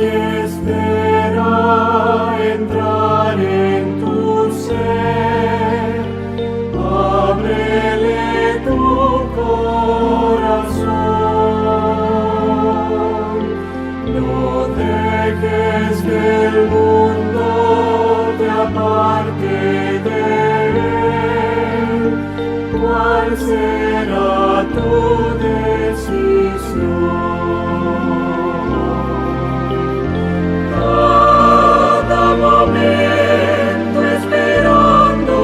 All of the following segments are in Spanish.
espera entrar en tu ser. Ábrele tu corazón. No dejes que el mundo te aparte de él. ¿Cuál será tu decisión? Cada momento esperando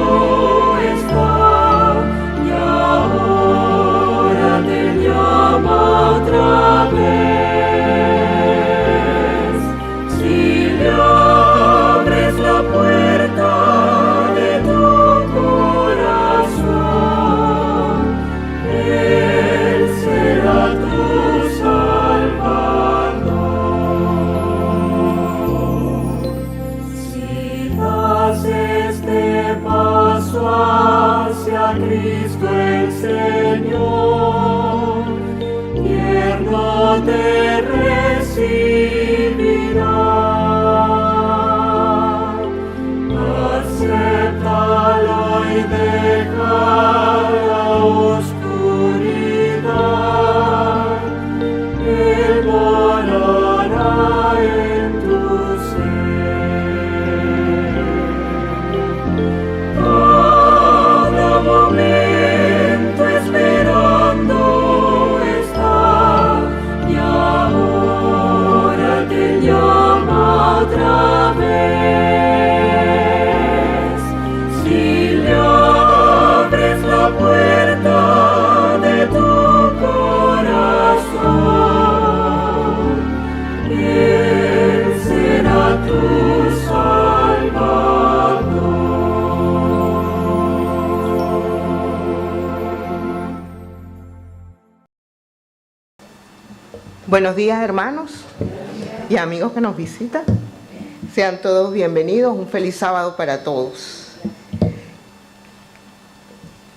está, y ahora te llama otra vez. Si le abres la puerta de tu corazón, Él será tu Salvador. Si das este paso hacia Cristo el Señor, tierno te recibirá. Acéptalo y deja la oscuridad. Él morará en tu ser. Cada momento esperando está, y ahora te llama otra vez. Si le abres la puerta de tu corazón, Él será tu Salvador. Buenos días, hermanos y amigos que nos visitan. Sean todos bienvenidos. Un feliz sábado para todos.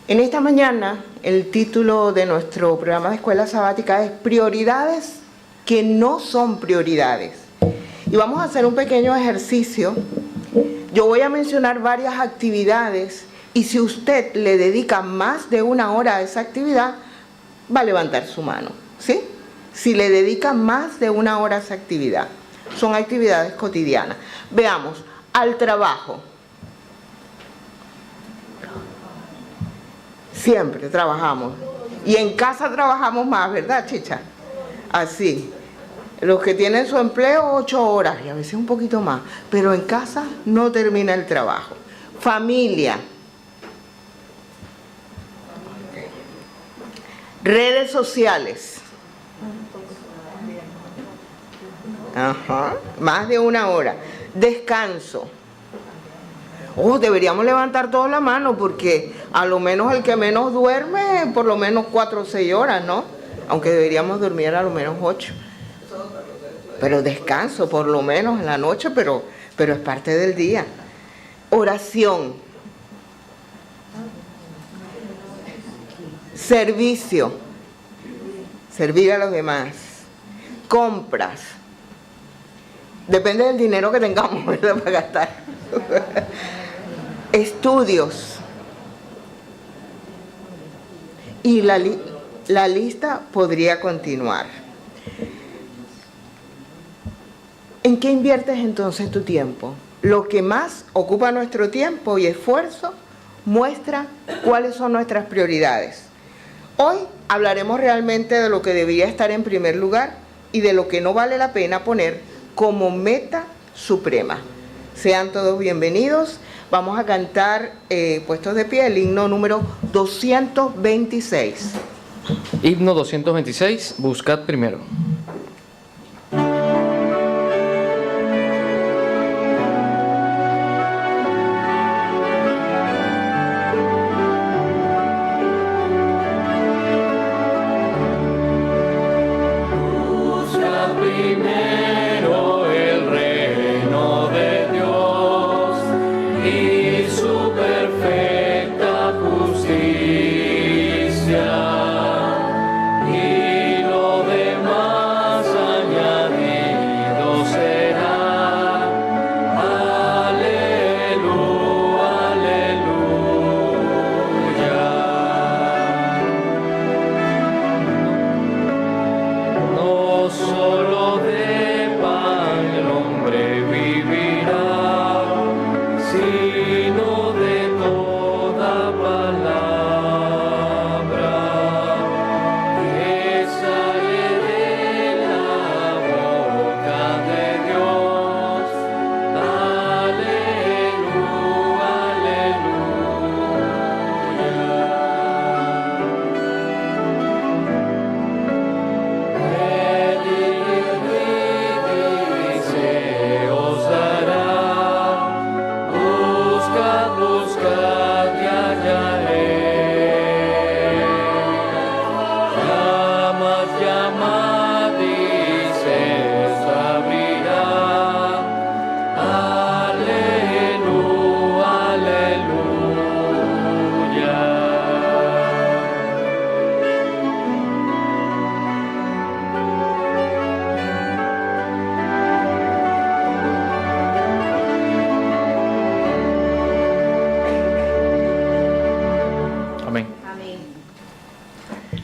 En esta mañana, el título de nuestro programa de escuela sabática es Prioridades que no son prioridades. Y vamos a hacer un pequeño ejercicio. Yo voy a mencionar varias actividades y si usted le dedica más de una hora a esa actividad, va a levantar su mano, ¿sí? Si le dedica más de una hora a esa actividad. Son actividades cotidianas. Veamos, al trabajo. Siempre trabajamos. Y en casa trabajamos más, ¿verdad, Chicha? Así. Los que tienen su empleo 8 horas y a veces un poquito más. Pero en casa no termina el trabajo. Familia. Redes sociales. Ajá, más de una hora. Descanso. Deberíamos levantar toda la mano porque a lo menos el que menos duerme, por lo menos 4 o 6 horas, ¿no? Aunque deberíamos dormir a lo menos 8. Pero descanso, por lo menos en la noche, pero es parte del día. Oración. Servicio. Servir a los demás. Compras. Depende del dinero que tengamos, ¿verdad? Para gastar. Estudios. Y la lista podría continuar. ¿En qué inviertes entonces tu tiempo? Lo que más ocupa nuestro tiempo y esfuerzo muestra cuáles son nuestras prioridades. Hoy hablaremos realmente de lo que debería estar en primer lugar y de lo que no vale la pena poner como meta suprema. Sean todos bienvenidos. Vamos a cantar, puestos de pie, el himno número 226. Himno 226, buscad primero. Y lo demás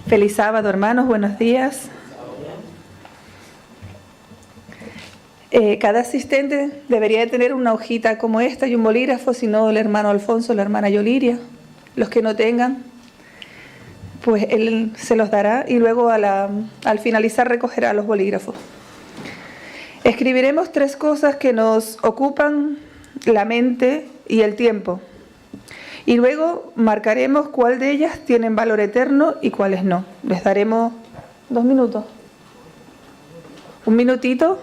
Feliz sábado, hermanos, buenos días. Cada asistente debería de tener una hojita como esta y un bolígrafo, si no el hermano Alfonso, la hermana Yoliria. Los que no tengan, pues él se los dará y luego al finalizar recogerá los bolígrafos. Escribiremos 3 cosas que nos ocupan la mente y el tiempo. Y luego marcaremos cuál de ellas tienen valor eterno y cuáles no. Les daremos 2 minutos. 1 minutito.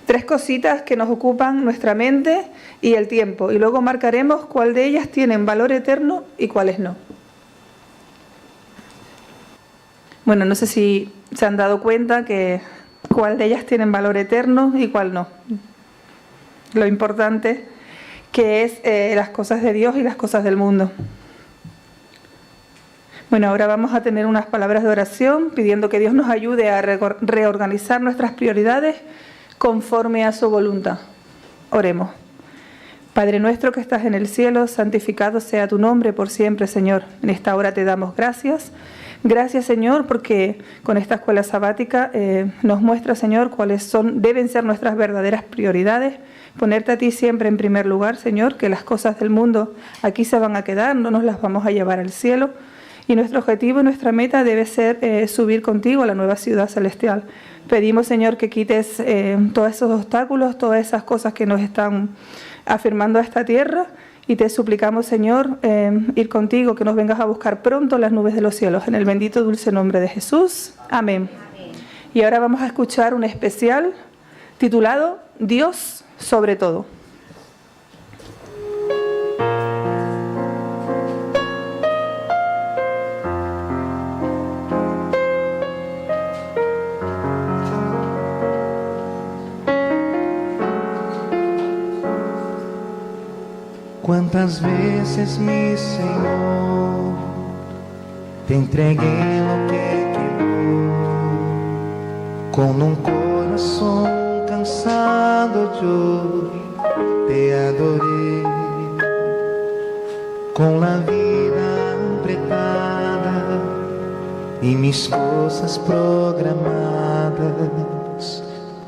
3 cositas que nos ocupan nuestra mente y el tiempo. Y luego marcaremos cuál de ellas tienen valor eterno y cuáles no. Bueno, no sé si se han dado cuenta que cuál de ellas tienen valor eterno y cuál no. Lo importante que es las cosas de Dios y las cosas del mundo. Bueno, ahora vamos a tener unas palabras de oración pidiendo que Dios nos ayude a reorganizar nuestras prioridades conforme a su voluntad. Oremos. Padre nuestro que estás en el cielo, santificado sea tu nombre por siempre, Señor. En esta hora te damos gracias. Gracias, Señor, porque con esta escuela sabática nos muestra, Señor, cuáles deben ser nuestras verdaderas prioridades. Ponerte a ti siempre en primer lugar, Señor, que las cosas del mundo aquí se van a quedar, no nos las vamos a llevar al cielo. Y nuestro objetivo y nuestra meta debe ser subir contigo a la nueva ciudad celestial. Pedimos, Señor, que quites todos esos obstáculos, todas esas cosas que nos están afirmando a esta tierra. Y te suplicamos, Señor, ir contigo, que nos vengas a buscar pronto las nubes de los cielos. En el bendito dulce nombre de Jesús. Amén. Y ahora vamos a escuchar un especial titulado Dios sobre todo. Quantas vezes, mi Senhor, te entreguei lo que quedó, con un corazón cansado yo te adoré, con la vida apretada y mis cosas programadas,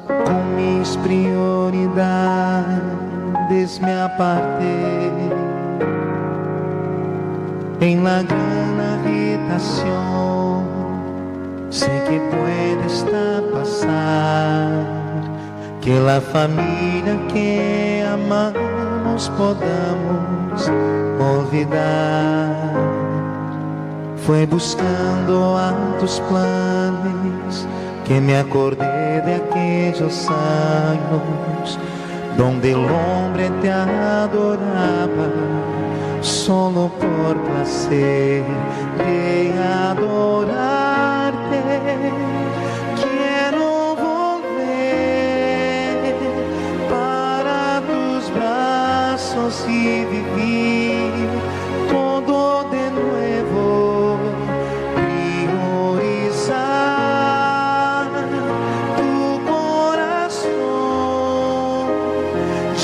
con mis prioridades me aparté. En la gran agitación sé que puede estar pasar, que la familia que amamos podamos olvidar. Fue buscando altos planes que me acordé de aquellos años donde el hombre te adoraba solo por placer de adorarte. Quiero volver para tus brazos y vivir todo de nuevo, priorizar tu corazón.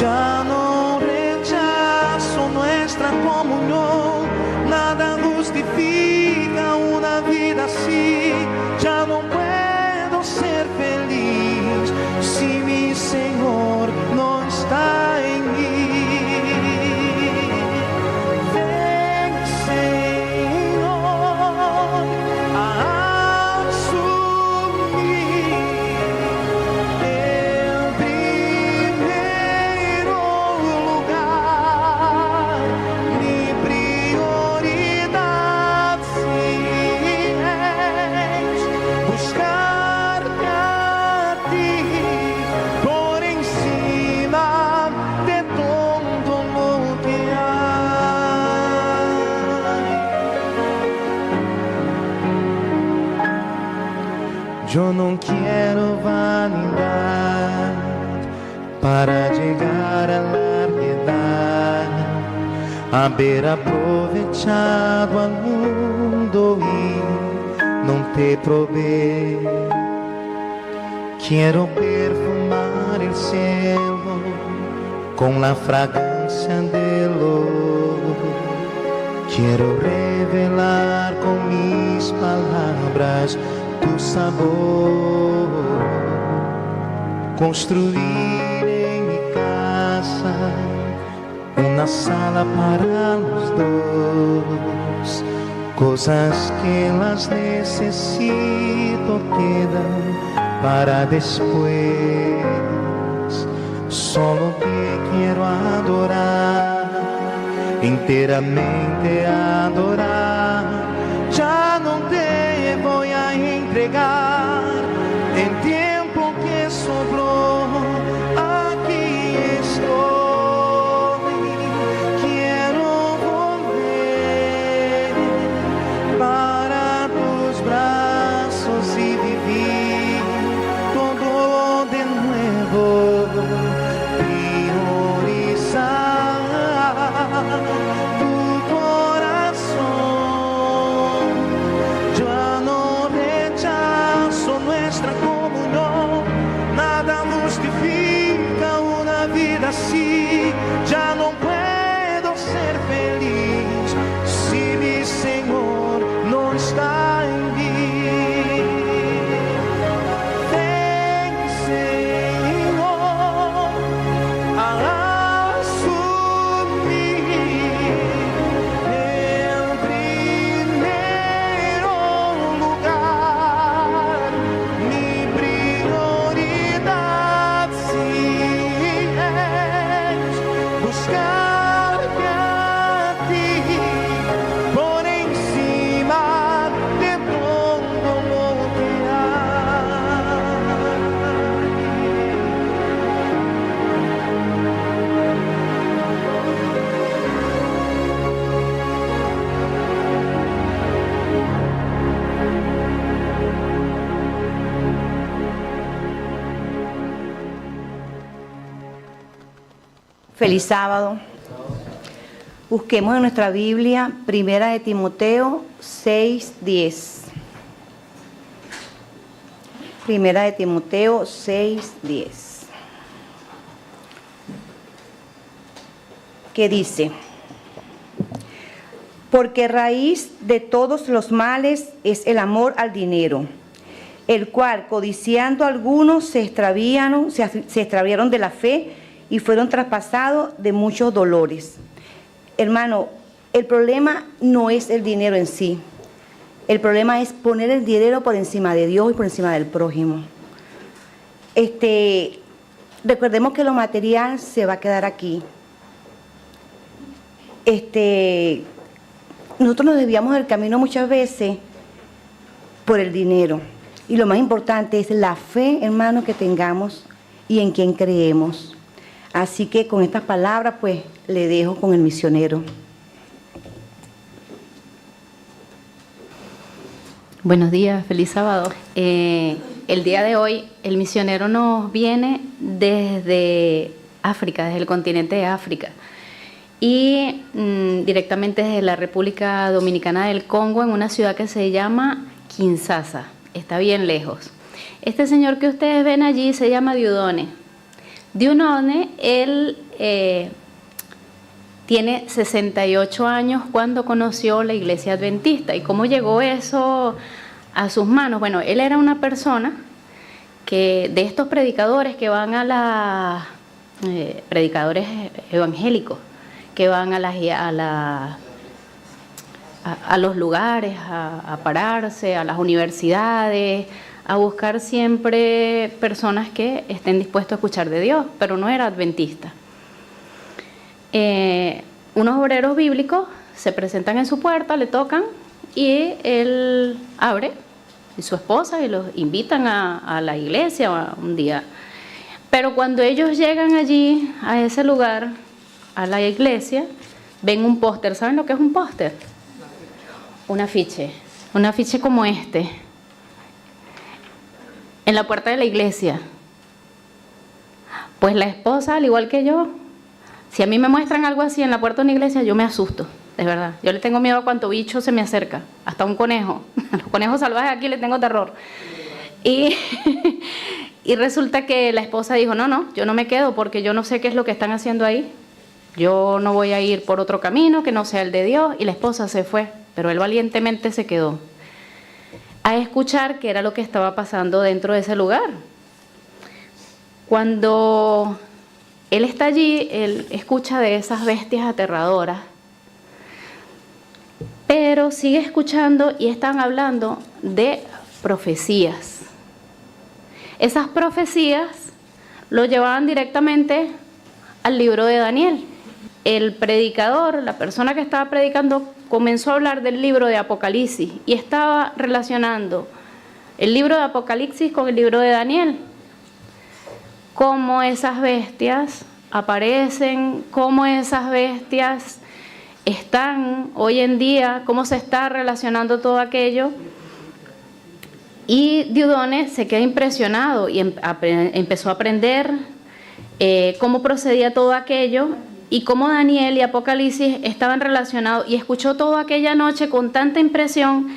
Ya no rechazo nuestra comunión, nada justifica una vida así. Ya no puedo ser feliz si mi Señor no está en mí. Ven, Señor, a asumir el primeiro lugar. Mi prioridad sí es buscarte a ti por encima de todo lo que hay. Yo no quiero vanidad para llegar a larguedad, haber aprovechado al mundo y no te probé. Quiero perfumar el cielo con la fragancia del oro. Quiero revelar con mis palabras tu sabor, construir en mi casa una sala para los dos. Cosas que las necesito quedan para después. Solo te quiero adorar, enteramente adorar. Ya no te voy a entregar el tiempo que sobró. Aquí estoy, quiero volver para tus brazos y vivir todo de nuevo. Tu corazón, ya no rechazo nuestra comunión. Nada justifica una vida así. Ya no puedo ser feliz si mi Señor no está en mí. Ven, Señor, a Feliz sábado. Busquemos en nuestra Biblia, Primera de Timoteo 6:10. Primera de Timoteo 6:10. Que dice: porque raíz de todos los males es el amor al dinero, el cual, codiciando algunos, se extraviaron de la fe y fueron traspasados de muchos dolores. Hermano, el problema no es el dinero en sí. El problema es poner el dinero por encima de Dios y por encima del prójimo. Recordemos que lo material se va a quedar aquí. Nosotros nos desviamos del camino muchas veces por el dinero. Y lo más importante es la fe, hermano, que tengamos y en quien creemos. Así que con estas palabras, pues, le dejo con el misionero. Buenos días, feliz sábado. El día de hoy, el misionero nos viene desde África, desde el continente de África, y directamente desde la República Dominicana del Congo, en una ciudad que se llama Kinshasa. Está bien lejos. Este señor que ustedes ven allí se llama Dieudonné. Dieudonné, él tiene 68 años cuando conoció la iglesia adventista. ¿Y cómo llegó eso a sus manos? Bueno, él era una persona que, de estos predicadores que van a predicadores evangélicos, que van a los lugares, a pararse, a las universidades, a buscar siempre personas que estén dispuestos a escuchar de Dios, pero no era adventista. Unos obreros bíblicos se presentan en su puerta, le tocan y él abre, y su esposa, y los invitan a la iglesia un día. Pero cuando ellos llegan allí, a ese lugar, a la iglesia, ven un póster. ¿Saben lo que es un póster? Un afiche como este, en la puerta de la iglesia. Pues la esposa, al igual que yo, si a mí me muestran algo así en la puerta de una iglesia, yo me asusto, de verdad. Yo le tengo miedo a cuanto bicho se me acerca, hasta un conejo. A los conejos salvajes aquí les tengo terror. Y resulta que la esposa dijo, no, yo no me quedo porque yo no sé qué es lo que están haciendo ahí. yo no voy a ir por otro camino que no sea el de Dios, y la esposa se fue, pero él valientemente se quedó a escuchar qué era lo que estaba pasando dentro de ese lugar. Cuando él está allí, él escucha de esas bestias aterradoras, pero sigue escuchando y están hablando de profecías. Esas profecías lo llevaban directamente al libro de Daniel. El predicador, la persona que estaba predicando, comenzó a hablar del libro de Apocalipsis y estaba relacionando el libro de Apocalipsis con el libro de Daniel. Cómo esas bestias aparecen, cómo esas bestias están hoy en día, cómo se está relacionando todo aquello. Y Dieudonné se queda impresionado y empezó a aprender cómo procedía todo aquello y cómo Daniel y Apocalipsis estaban relacionados, y escuchó todo aquella noche con tanta impresión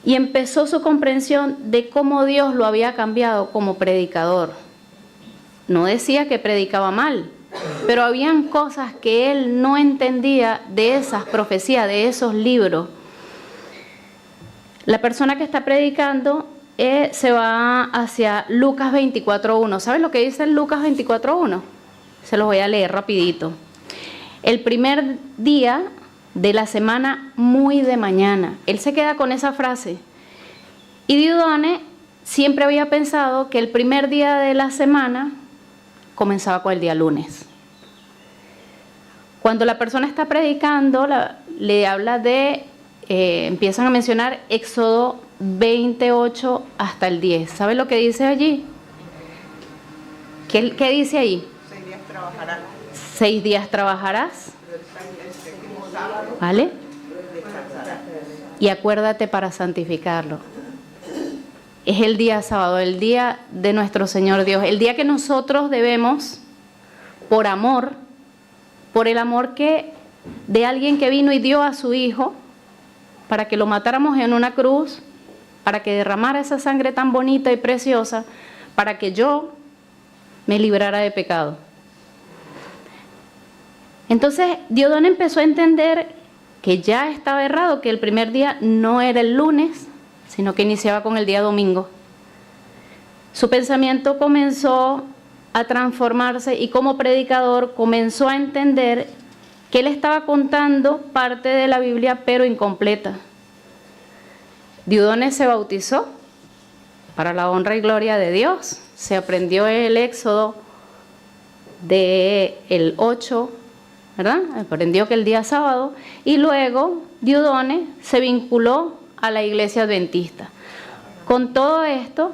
y empezó su comprensión de cómo Dios lo había cambiado como predicador. No decía que predicaba mal, pero habían cosas que él no entendía de esas profecías, de esos libros. La persona que está predicando se va hacia Lucas 24:1. ¿Sabes lo que dice en Lucas 24:1? Se los voy a leer rapidito. El primer día de la semana, muy de mañana. Él se queda con esa frase. Y Dieudonné siempre había pensado que el primer día de la semana comenzaba con el día lunes. Cuando la persona está predicando, le habla de, empiezan a mencionar Éxodo 28 hasta el 10. ¿Sabe lo que dice allí? ¿Qué dice ahí? 6 días trabajarás. 6 días trabajarás, ¿vale? Y acuérdate para santificarlo. Es el día sábado, el día de nuestro Señor Dios, el día que nosotros debemos, por amor, por el amor que de alguien que vino y dio a su Hijo, para que lo matáramos en una cruz, para que derramara esa sangre tan bonita y preciosa, para que yo me librara de pecado. Entonces Dieudonné empezó a entender que ya estaba errado, que el primer día no era el lunes, sino que iniciaba con el día domingo. Su pensamiento comenzó a transformarse y como predicador comenzó a entender que él estaba contando parte de la Biblia pero incompleta. Dieudonné se bautizó para la honra y gloria de Dios. Se aprendió el Éxodo del 8, ¿verdad? Aprendió que el día sábado, y luego Dieudonné se vinculó a la iglesia adventista. Con todo esto,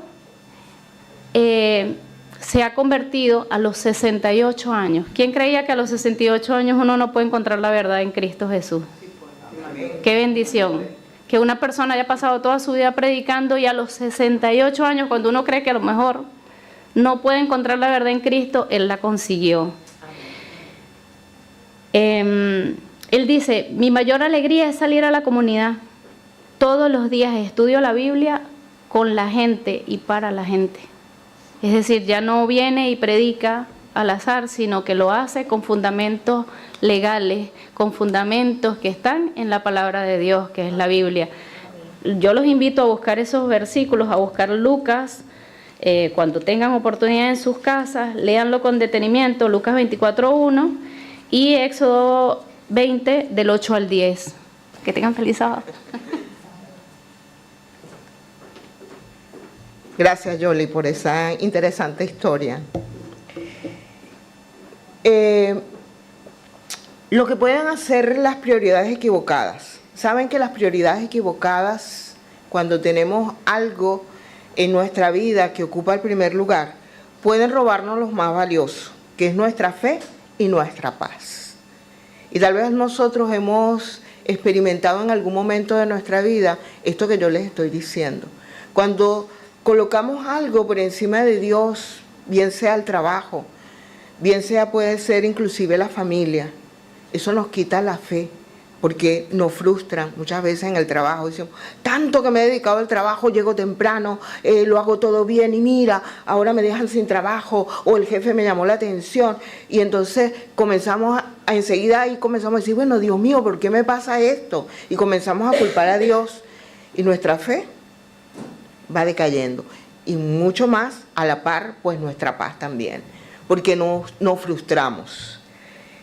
se ha convertido a los 68 años. ¿Quién creía que a los 68 años uno no puede encontrar la verdad en Cristo Jesús? Qué bendición. Que una persona haya pasado toda su vida predicando y a los 68 años, cuando uno cree que a lo mejor no puede encontrar la verdad en Cristo, él la consiguió. Él dice, mi mayor alegría es salir a la comunidad. Todos los días estudio la Biblia con la gente y para la gente. Es decir, ya no viene y predica al azar, sino que lo hace con fundamentos legales, con fundamentos que están en la palabra de Dios, que es la Biblia. Yo los invito a buscar esos versículos, a buscar Lucas, cuando tengan oportunidad en sus casas, léanlo con detenimiento, Lucas 24:1 y Éxodo 20 del 8 al 10. Que tengan feliz sábado. Gracias, Yoli, por esa interesante historia. Lo que pueden hacer las prioridades equivocadas. Saben que las prioridades equivocadas, cuando tenemos algo en nuestra vida que ocupa el primer lugar, pueden robarnos lo más valioso, que es nuestra fe y nuestra paz. Y tal vez nosotros hemos experimentado en algún momento de nuestra vida esto que yo les estoy diciendo. Cuando colocamos algo por encima de Dios, bien sea el trabajo, bien sea puede ser inclusive la familia, eso nos quita la fe, porque nos frustran muchas veces en el trabajo. Decimos, tanto que me he dedicado al trabajo, llego temprano, lo hago todo bien y mira, ahora me dejan sin trabajo o el jefe me llamó la atención. Y entonces comenzamos enseguida y comenzamos a decir, bueno, Dios mío, ¿por qué me pasa esto? Y comenzamos a culpar a Dios y nuestra fe va decayendo. Y mucho más a la par, pues nuestra paz también, porque nos frustramos.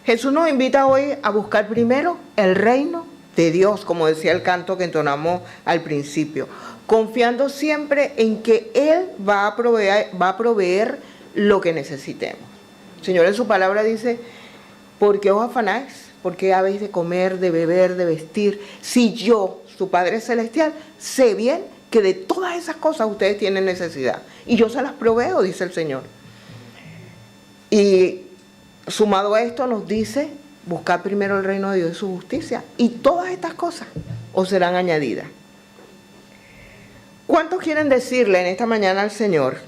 Jesús nos invita hoy a buscar primero el reino de Dios, como decía el canto que entonamos al principio, confiando siempre en que Él va a proveer lo que necesitemos. El Señor en su palabra dice, ¿por qué os afanáis? ¿Por qué habéis de comer, de beber, de vestir? Si yo, su Padre Celestial, sé bien que de todas esas cosas ustedes tienen necesidad. Y yo se las proveo, dice el Señor. Y sumado a esto nos dice, buscad primero el reino de Dios y su justicia, y todas estas cosas os serán añadidas. ¿Cuántos quieren decirle en esta mañana al Señor,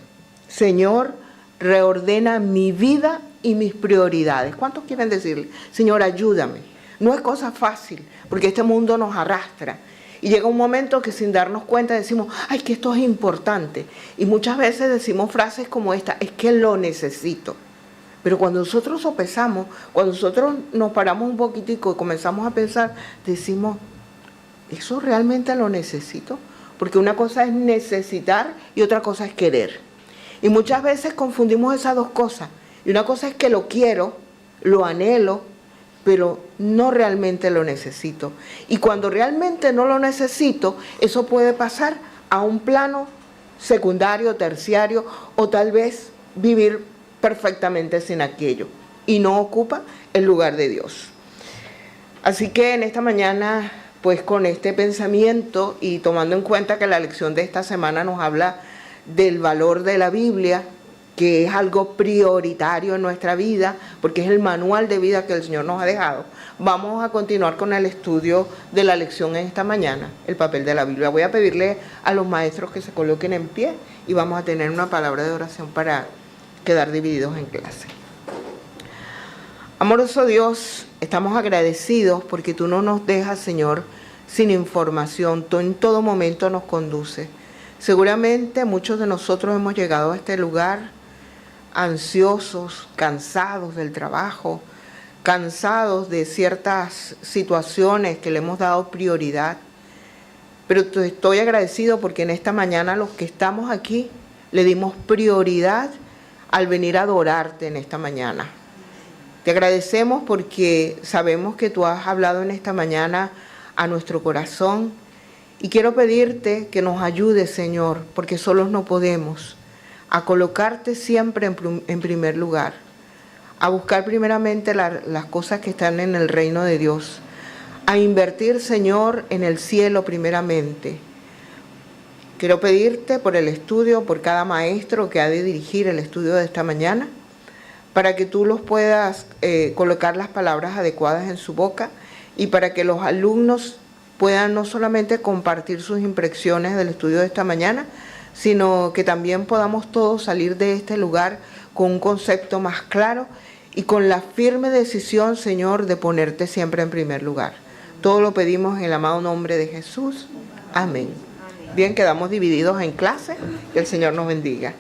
Señor, reordena mi vida y mis prioridades? ¿Cuántos quieren decirle, Señor, ayúdame? No es cosa fácil, porque este mundo nos arrastra. Y llega un momento que sin darnos cuenta decimos, ay, que esto es importante. Y muchas veces decimos frases como esta, es que lo necesito. Pero cuando nosotros sopesamos, cuando nosotros nos paramos un poquitico y comenzamos a pensar, decimos, ¿eso realmente lo necesito? Porque una cosa es necesitar y otra cosa es querer. Y muchas veces confundimos esas dos cosas. Y una cosa es que lo quiero, lo anhelo, pero no realmente lo necesito. Y cuando realmente no lo necesito, eso puede pasar a un plano secundario, terciario, o tal vez vivir perfectamente sin aquello, y no ocupa el lugar de Dios. Así que en esta mañana, pues con este pensamiento y tomando en cuenta que la lección de esta semana nos habla del valor de la Biblia, que es algo prioritario en nuestra vida, porque es el manual de vida que el Señor nos ha dejado, vamos a continuar con el estudio de la lección en esta mañana, el papel de la Biblia. Voy a pedirle a los maestros que se coloquen en pie y vamos a tener una palabra de oración para quedar divididos en clase. Amoroso Dios, estamos agradecidos porque tú no nos dejas, Señor, sin información. Tú en todo momento nos conduces. Seguramente muchos de nosotros hemos llegado a este lugar ansiosos, cansados del trabajo, cansados de ciertas situaciones que le hemos dado prioridad. Pero te estoy agradecido porque en esta mañana los que estamos aquí le dimos prioridad al venir a adorarte en esta mañana. Te agradecemos porque sabemos que tú has hablado en esta mañana a nuestro corazón y quiero pedirte que nos ayudes, Señor, porque solos no podemos, a colocarte siempre en primer lugar, a buscar primeramente las cosas que están en el reino de Dios, a invertir, Señor, en el cielo primeramente. Quiero pedirte por el estudio, por cada maestro que ha de dirigir el estudio de esta mañana, para que tú los puedas colocar las palabras adecuadas en su boca y para que los alumnos puedan no solamente compartir sus impresiones del estudio de esta mañana, sino que también podamos todos salir de este lugar con un concepto más claro y con la firme decisión, Señor, de ponerte siempre en primer lugar. Todo lo pedimos en el amado nombre de Jesús. Amén. Bien, quedamos divididos en clases. Que el Señor nos bendiga.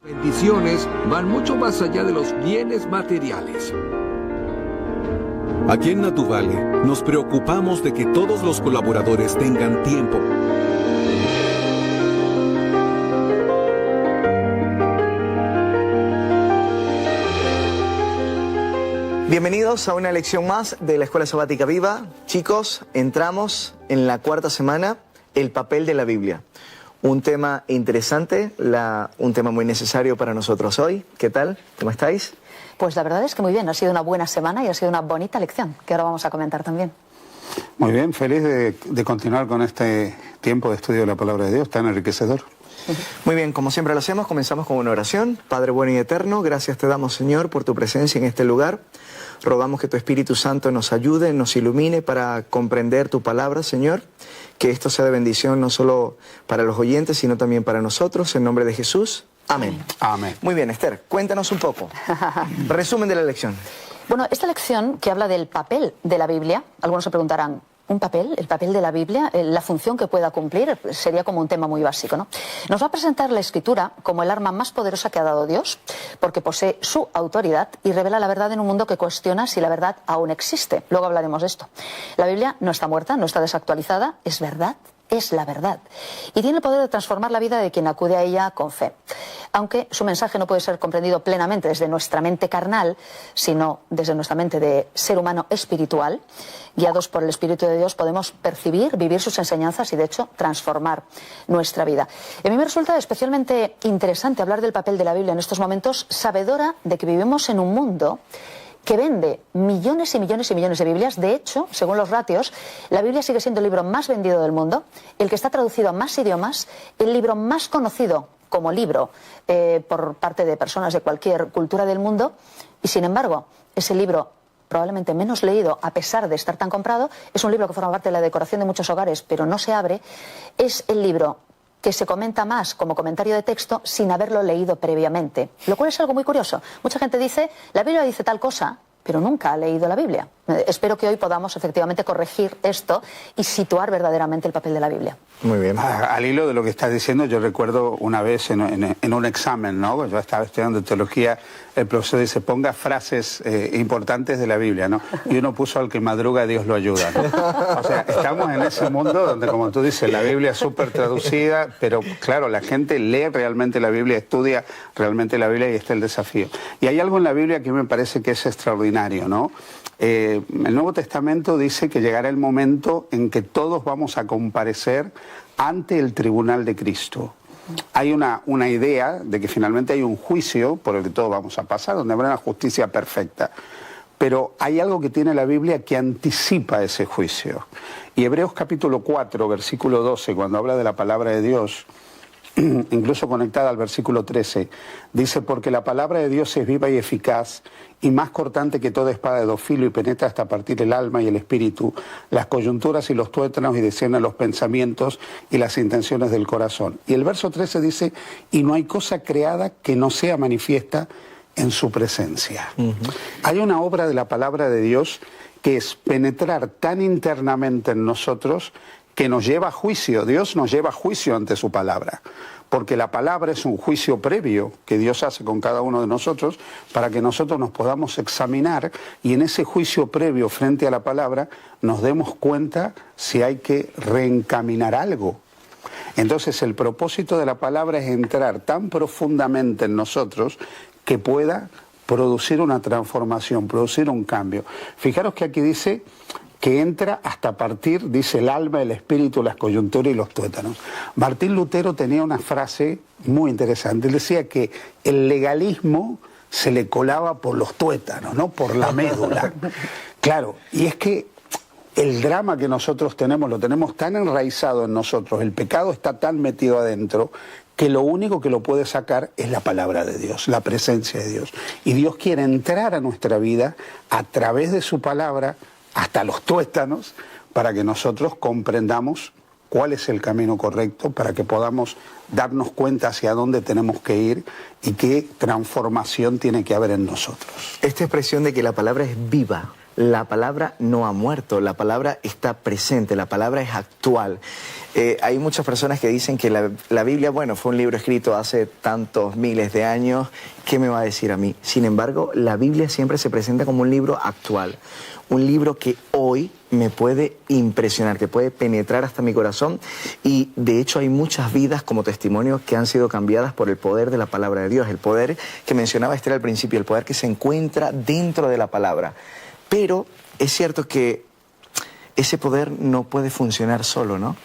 Bendiciones van mucho más allá de los bienes materiales. Aquí en Natuvale nos preocupamos de que todos los colaboradores tengan tiempo Bienvenidos a una lección más de la Escuela Sabática Viva. Chicos, entramos en la cuarta semana, el papel de la Biblia. Un tema interesante, un tema muy necesario para nosotros hoy. ¿Qué tal? ¿Cómo estáis? Pues la verdad es que muy bien, ha sido una buena semana y ha sido una bonita lección, que ahora vamos a comentar también. Muy bien, feliz de continuar con este tiempo de estudio de la Palabra de Dios, tan enriquecedor. Muy bien, como siempre lo hacemos, comenzamos con una oración. Padre bueno y eterno, gracias te damos, Señor, por tu presencia en este lugar. Rogamos que tu Espíritu Santo nos ayude, nos ilumine para comprender tu palabra, Señor. Que esto sea de bendición no solo para los oyentes, sino también para nosotros. En nombre de Jesús. Amén. Amén. Muy bien, Esther, cuéntanos un poco. Resumen de la lección. Bueno, esta lección que habla del papel de la Biblia, algunos se preguntarán, ¿un papel? ¿El papel de la Biblia? ¿La función que pueda cumplir? Sería como un tema muy básico, ¿no? Nos va a presentar la Escritura como el arma más poderosa que ha dado Dios, porque posee su autoridad y revela la verdad en un mundo que cuestiona si la verdad aún existe. Luego hablaremos de esto. La Biblia no está muerta, no está desactualizada, es verdad. Es la verdad. Y tiene el poder de transformar la vida de quien acude a ella con fe. Aunque su mensaje no puede ser comprendido plenamente desde nuestra mente carnal, sino desde nuestra mente de ser humano espiritual, guiados por el Espíritu de Dios, podemos percibir, vivir sus enseñanzas y, de hecho, transformar nuestra vida. A mí me resulta especialmente interesante hablar del papel de la Biblia en estos momentos, sabedora de que vivimos en un mundo que vende millones y millones y millones de Biblias. De hecho, según los ratios, la Biblia sigue siendo el libro más vendido del mundo, el que está traducido a más idiomas, el libro más conocido como libro por parte de personas de cualquier cultura del mundo, y sin embargo, ese libro probablemente menos leído, a pesar de estar tan comprado, es un libro que forma parte de la decoración de muchos hogares, pero no se abre, es el libro que se comenta más como comentario de texto sin haberlo leído previamente, lo cual es algo muy curioso. Mucha gente dice, la Biblia dice tal cosa, pero nunca ha leído la Biblia. Espero que hoy podamos efectivamente corregir esto y situar verdaderamente el papel de la Biblia. Muy bien. Al hilo de lo que estás diciendo, yo recuerdo una vez en un examen, ¿no? Yo estaba estudiando teología, el profesor dice, ponga frases importantes de la Biblia, ¿no? Y uno puso al que madruga, Dios lo ayuda, ¿no? O sea, estamos en ese mundo donde, como tú dices, la Biblia es súper traducida, pero claro, la gente lee realmente la Biblia, estudia realmente la Biblia y está el desafío. Y hay algo en la Biblia que me parece que es extraordinario, ¿no? El Nuevo Testamento dice que llegará el momento en que todos vamos a comparecer ante el tribunal de Cristo. Hay una idea de que finalmente hay un juicio por el que todos vamos a pasar, donde habrá una justicia perfecta. Pero hay algo que tiene la Biblia que anticipa ese juicio. Y Hebreos capítulo 4, versículo 12, cuando habla de la palabra de Dios, incluso conectada al versículo 13, dice, porque la palabra de Dios es viva y eficaz y más cortante que toda espada de dos filos y penetra hasta partir el alma y el espíritu, las coyunturas y los tuétanos y discierne los pensamientos y las intenciones del corazón. Y el verso 13 dice, y no hay cosa creada que no sea manifiesta en su presencia. Hay una obra de la palabra de Dios que es penetrar tan internamente en nosotros que nos lleva a juicio. Dios nos lleva a juicio ante su palabra, porque la palabra es un juicio previo que Dios hace con cada uno de nosotros para que nosotros nos podamos examinar y en ese juicio previo frente a la palabra nos demos cuenta si hay que reencaminar algo. Entonces el propósito de la palabra es entrar tan profundamente en nosotros que pueda producir una transformación, producir un cambio. Fijaros que aquí dice que entra hasta partir, dice, el alma, el espíritu, las coyunturas y los tuétanos. Martín Lutero tenía una frase muy interesante. Él decía que el legalismo se le colaba por los tuétanos, ¿no? Por la médula. Claro, y es que el drama que nosotros tenemos, lo tenemos tan enraizado en nosotros, el pecado está tan metido adentro, que lo único que lo puede sacar es la palabra de Dios, la presencia de Dios. Y Dios quiere entrar a nuestra vida a través de su palabra, hasta los tuétanos, para que nosotros comprendamos cuál es el camino correcto, para que podamos darnos cuenta hacia dónde tenemos que ir y qué transformación tiene que haber en nosotros. Esta expresión de que la palabra es viva, la palabra no ha muerto, la palabra está presente, la palabra es actual. Hay muchas personas que dicen que la Biblia, bueno, fue un libro escrito hace tantos miles de años, ¿qué me va a decir a mí? Sin embargo, la Biblia siempre se presenta como un libro actual, un libro que hoy me puede impresionar, que puede penetrar hasta mi corazón, y de hecho hay muchas vidas como testimonio que han sido cambiadas por el poder de la palabra de Dios, el poder que mencionaba Esther al principio, el poder que se encuentra dentro de la palabra. Pero es cierto que ese poder no puede funcionar solo, ¿no?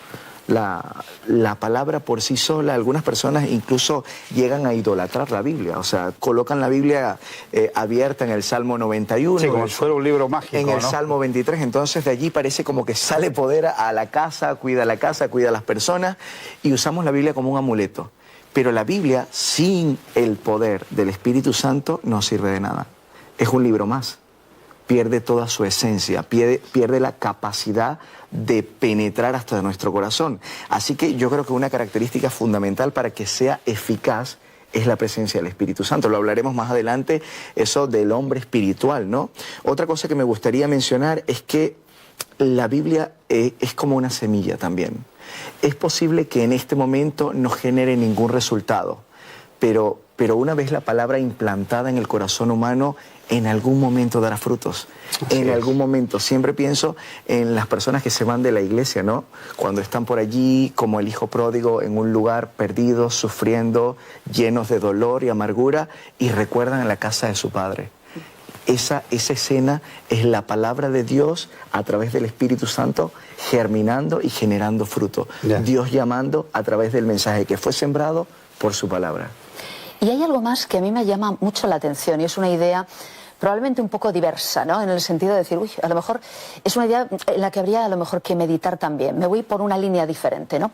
La palabra por sí sola, algunas personas incluso llegan a idolatrar la Biblia, o sea, colocan la Biblia abierta en el Salmo 91. Sí, como si fuera un libro mágico, en el ¿no? Salmo 23, entonces de allí parece como que sale poder a la casa, cuida a las personas, y usamos la Biblia como un amuleto. Pero la Biblia, sin el poder del Espíritu Santo, no sirve de nada. Es un libro más. Pierde toda su esencia, pierde la capacidad de penetrar hasta nuestro corazón. Así que yo creo que una característica fundamental para que sea eficaz es la presencia del Espíritu Santo. Lo hablaremos más adelante, eso del hombre espiritual, ¿no? Otra cosa que me gustaría mencionar es que la Biblia es como una semilla también. Es posible que en este momento no genere ningún resultado, pero una vez la palabra implantada en el corazón humano, en algún momento dará frutos. En algún momento. Siempre pienso en las personas que se van de la iglesia, ¿no? Cuando están por allí, como el hijo pródigo, en un lugar perdido, sufriendo, llenos de dolor y amargura, y recuerdan en la casa de su padre. Esa escena es la palabra de Dios a través del Espíritu Santo germinando y generando fruto. Dios llamando a través del mensaje que fue sembrado por su palabra. Y hay algo más que a mí me llama mucho la atención, y es una idea probablemente un poco diversa, ¿no? En el sentido de decir, uy, a lo mejor es una idea en la que habría a lo mejor que meditar también. Me voy por una línea diferente, ¿no?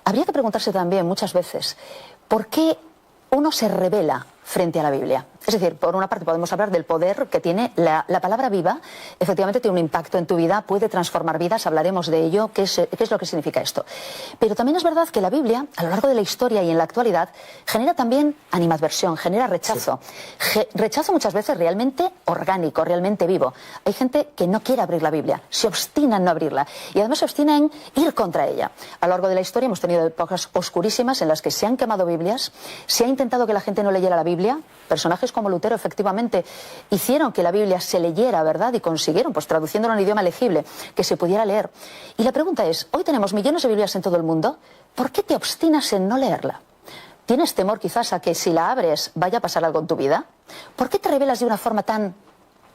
Habría que preguntarse también muchas veces, ¿por qué uno se revela frente a la Biblia? Es decir, por una parte podemos hablar del poder que tiene la palabra viva. Efectivamente tiene un impacto en tu vida, puede transformar vidas, hablaremos de ello, qué es lo que significa esto. Pero también es verdad que la Biblia, a lo largo de la historia y en la actualidad, genera también animadversión, genera rechazo. Sí. Rechazo muchas veces realmente orgánico, realmente vivo. Hay gente que no quiere abrir la Biblia, se obstina en no abrirla, y además se obstina en ir contra ella. A lo largo de la historia hemos tenido épocas oscurísimas en las que se han quemado Biblias, se ha intentado que la gente no leyera la Biblia. Personajes como Lutero efectivamente hicieron que la Biblia se leyera, ¿verdad? Y consiguieron, pues traduciéndola en idioma legible, que se pudiera leer. Y la pregunta es, hoy tenemos millones de Biblias en todo el mundo, ¿por qué te obstinas en no leerla? ¿Tienes temor quizás a que si la abres vaya a pasar algo en tu vida? ¿Por qué te revelas de una forma tan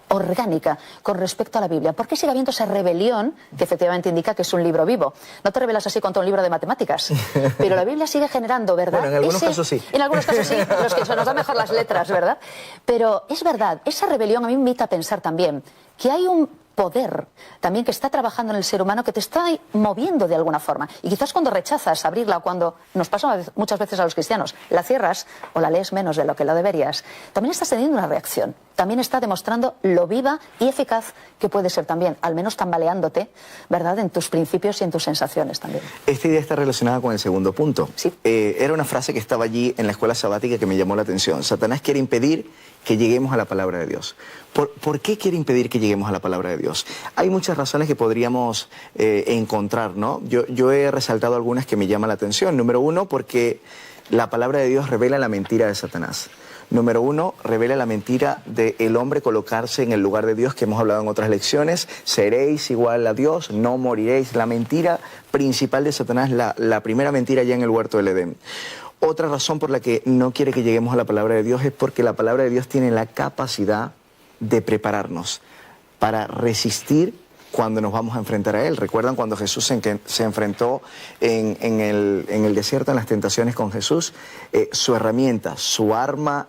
orgánica con respecto a la Biblia? ¿Por qué sigue habiendo esa rebelión que efectivamente indica que es un libro vivo? No te revelas así contra un libro de matemáticas, pero la Biblia sigue generando, ¿verdad? Bueno, en algunos casos sí. En algunos casos sí, los que se nos dan mejor las letras, ¿verdad? Pero es verdad, esa rebelión a mí me invita a pensar también que hay un poder también que está trabajando en el ser humano, que te está moviendo de alguna forma. Y quizás cuando rechazas abrirla, cuando nos pasa muchas veces a los cristianos, la cierras o la lees menos de lo que lo deberías, también estás teniendo una reacción. También está demostrando lo viva y eficaz que puede ser también, al menos tambaleándote, ¿verdad?, en tus principios y en tus sensaciones también. Esta idea está relacionada con el segundo punto. Sí. Era una frase que estaba allí en la escuela sabática que me llamó la atención. Satanás quiere impedir que lleguemos a la palabra de Dios. ¿Por qué quiere impedir que lleguemos a la palabra de Dios? Hay muchas razones que podríamos encontrar, ¿no? Yo he resaltado algunas que me llaman la atención. Número uno, porque la palabra de Dios revela la mentira de Satanás. Número uno, revela la mentira del hombre colocarse en el lugar de Dios, que hemos hablado en otras lecciones. Seréis igual a Dios, no moriréis. La mentira principal de Satanás, la primera mentira ya en el huerto del Edén. Otra razón por la que no quiere que lleguemos a la palabra de Dios es porque la palabra de Dios tiene la capacidad de prepararnos para resistir cuando nos vamos a enfrentar a Él. ¿Recuerdan cuando Jesús se enfrentó en el desierto, en las tentaciones con Jesús? Su herramienta, su arma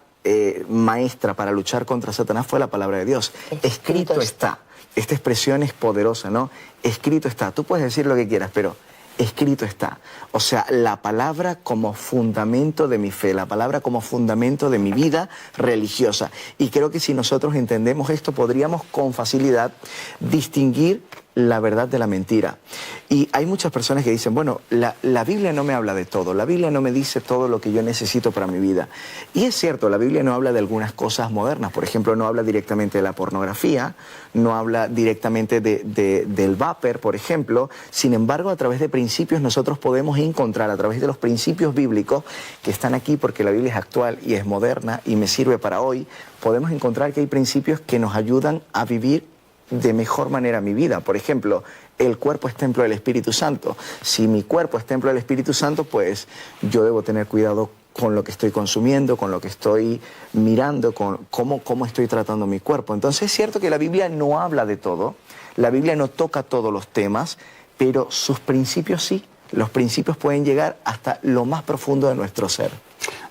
maestra para luchar contra Satanás fue la palabra de Dios. Escrito está. Esta expresión es poderosa, ¿no? Escrito está. Tú puedes decir lo que quieras, pero escrito está. O sea, la palabra como fundamento de mi fe, la palabra como fundamento de mi vida religiosa. Y creo que si nosotros entendemos esto, podríamos con facilidad distinguir la verdad de la mentira. Y hay muchas personas que dicen, bueno, la Biblia no me habla de todo, la Biblia no me dice todo lo que yo necesito para mi vida. Y es cierto, la Biblia no habla de algunas cosas modernas, por ejemplo, no habla directamente de la pornografía, no habla directamente del vapor, por ejemplo. Sin embargo, a través de principios nosotros podemos encontrar, a través de los principios bíblicos que están aquí porque la Biblia es actual y es moderna y me sirve para hoy, podemos encontrar que hay principios que nos ayudan a vivir de mejor manera mi vida. Por ejemplo, el cuerpo es templo del Espíritu Santo. Si mi cuerpo es templo del Espíritu Santo, pues yo debo tener cuidado con lo que estoy consumiendo, con lo que estoy mirando, con cómo estoy tratando mi cuerpo. Entonces es cierto que la Biblia no habla de todo, la Biblia no toca todos los temas, pero sus principios sí. Los principios pueden llegar hasta lo más profundo de nuestro ser.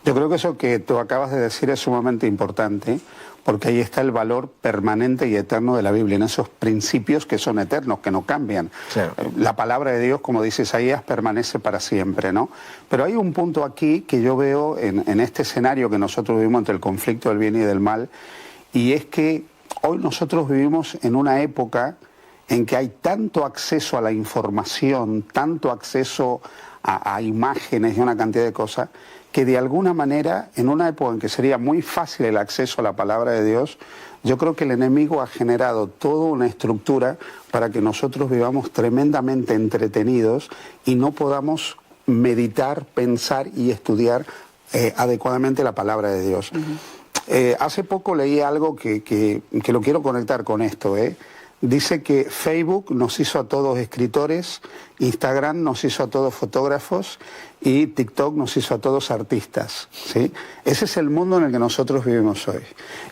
Yo creo que eso que tú acabas de decir es sumamente importante, porque ahí está el valor permanente y eterno de la Biblia, en esos principios que son eternos, que no cambian. Claro. La palabra de Dios, como dice Isaías, permanece para siempre, ¿no? Pero hay un punto aquí que yo veo en este escenario que nosotros vivimos entre el conflicto del bien y del mal, y es que hoy nosotros vivimos en una época en que hay tanto acceso a la información, tanto acceso a imágenes y una cantidad de cosas, que de alguna manera, en una época en que sería muy fácil el acceso a la palabra de Dios, yo creo que el enemigo ha generado toda una estructura para que nosotros vivamos tremendamente entretenidos y no podamos meditar, pensar y estudiar adecuadamente la palabra de Dios. Hace poco leí algo que lo quiero conectar con esto, Dice que Facebook nos hizo a todos escritores, Instagram nos hizo a todos fotógrafos y TikTok nos hizo a todos artistas, ¿sí? Ese es el mundo en el que nosotros vivimos hoy.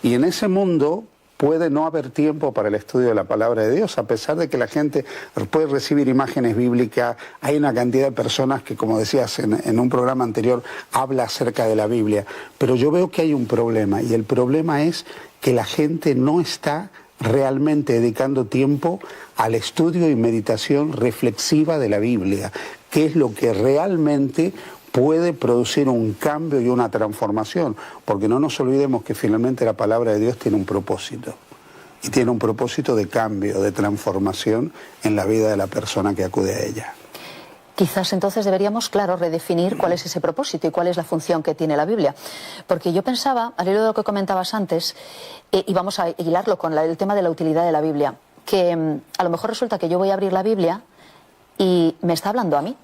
Y en ese mundo puede no haber tiempo para el estudio de la palabra de Dios, a pesar de que la gente puede recibir imágenes bíblicas. Hay una cantidad de personas que, como decías en un programa anterior, habla acerca de la Biblia. Pero yo veo que hay un problema, y el problema es que la gente no está realmente dedicando tiempo al estudio y meditación reflexiva de la Biblia, que es lo que realmente puede producir un cambio y una transformación, porque no nos olvidemos que finalmente la palabra de Dios tiene un propósito, y tiene un propósito de cambio, de transformación en la vida de la persona que acude a ella. Quizás entonces deberíamos, claro, redefinir cuál es ese propósito y cuál es la función que tiene la Biblia. Porque yo pensaba, al hilo de lo que comentabas antes, y vamos a hilarlo con el tema de la utilidad de la Biblia, que a lo mejor resulta que yo voy a abrir la Biblia y me está hablando a mí.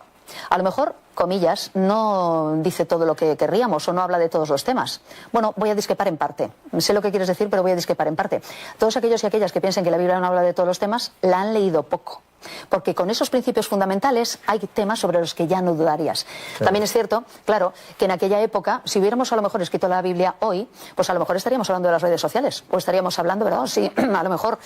A lo mejor, comillas, no dice todo lo que querríamos o no habla de todos los temas. Bueno, voy a discrepar en parte. Sé lo que quieres decir, pero voy a discrepar en parte. Todos aquellos y aquellas que piensen que la Biblia no habla de todos los temas, la han leído poco. Porque con esos principios fundamentales hay temas sobre los que ya no dudarías. Claro. También es cierto, claro, que en aquella época, si hubiéramos a lo mejor escrito la Biblia hoy, pues a lo mejor estaríamos hablando de las redes sociales, o estaríamos hablando, ¿verdad? Si a lo mejor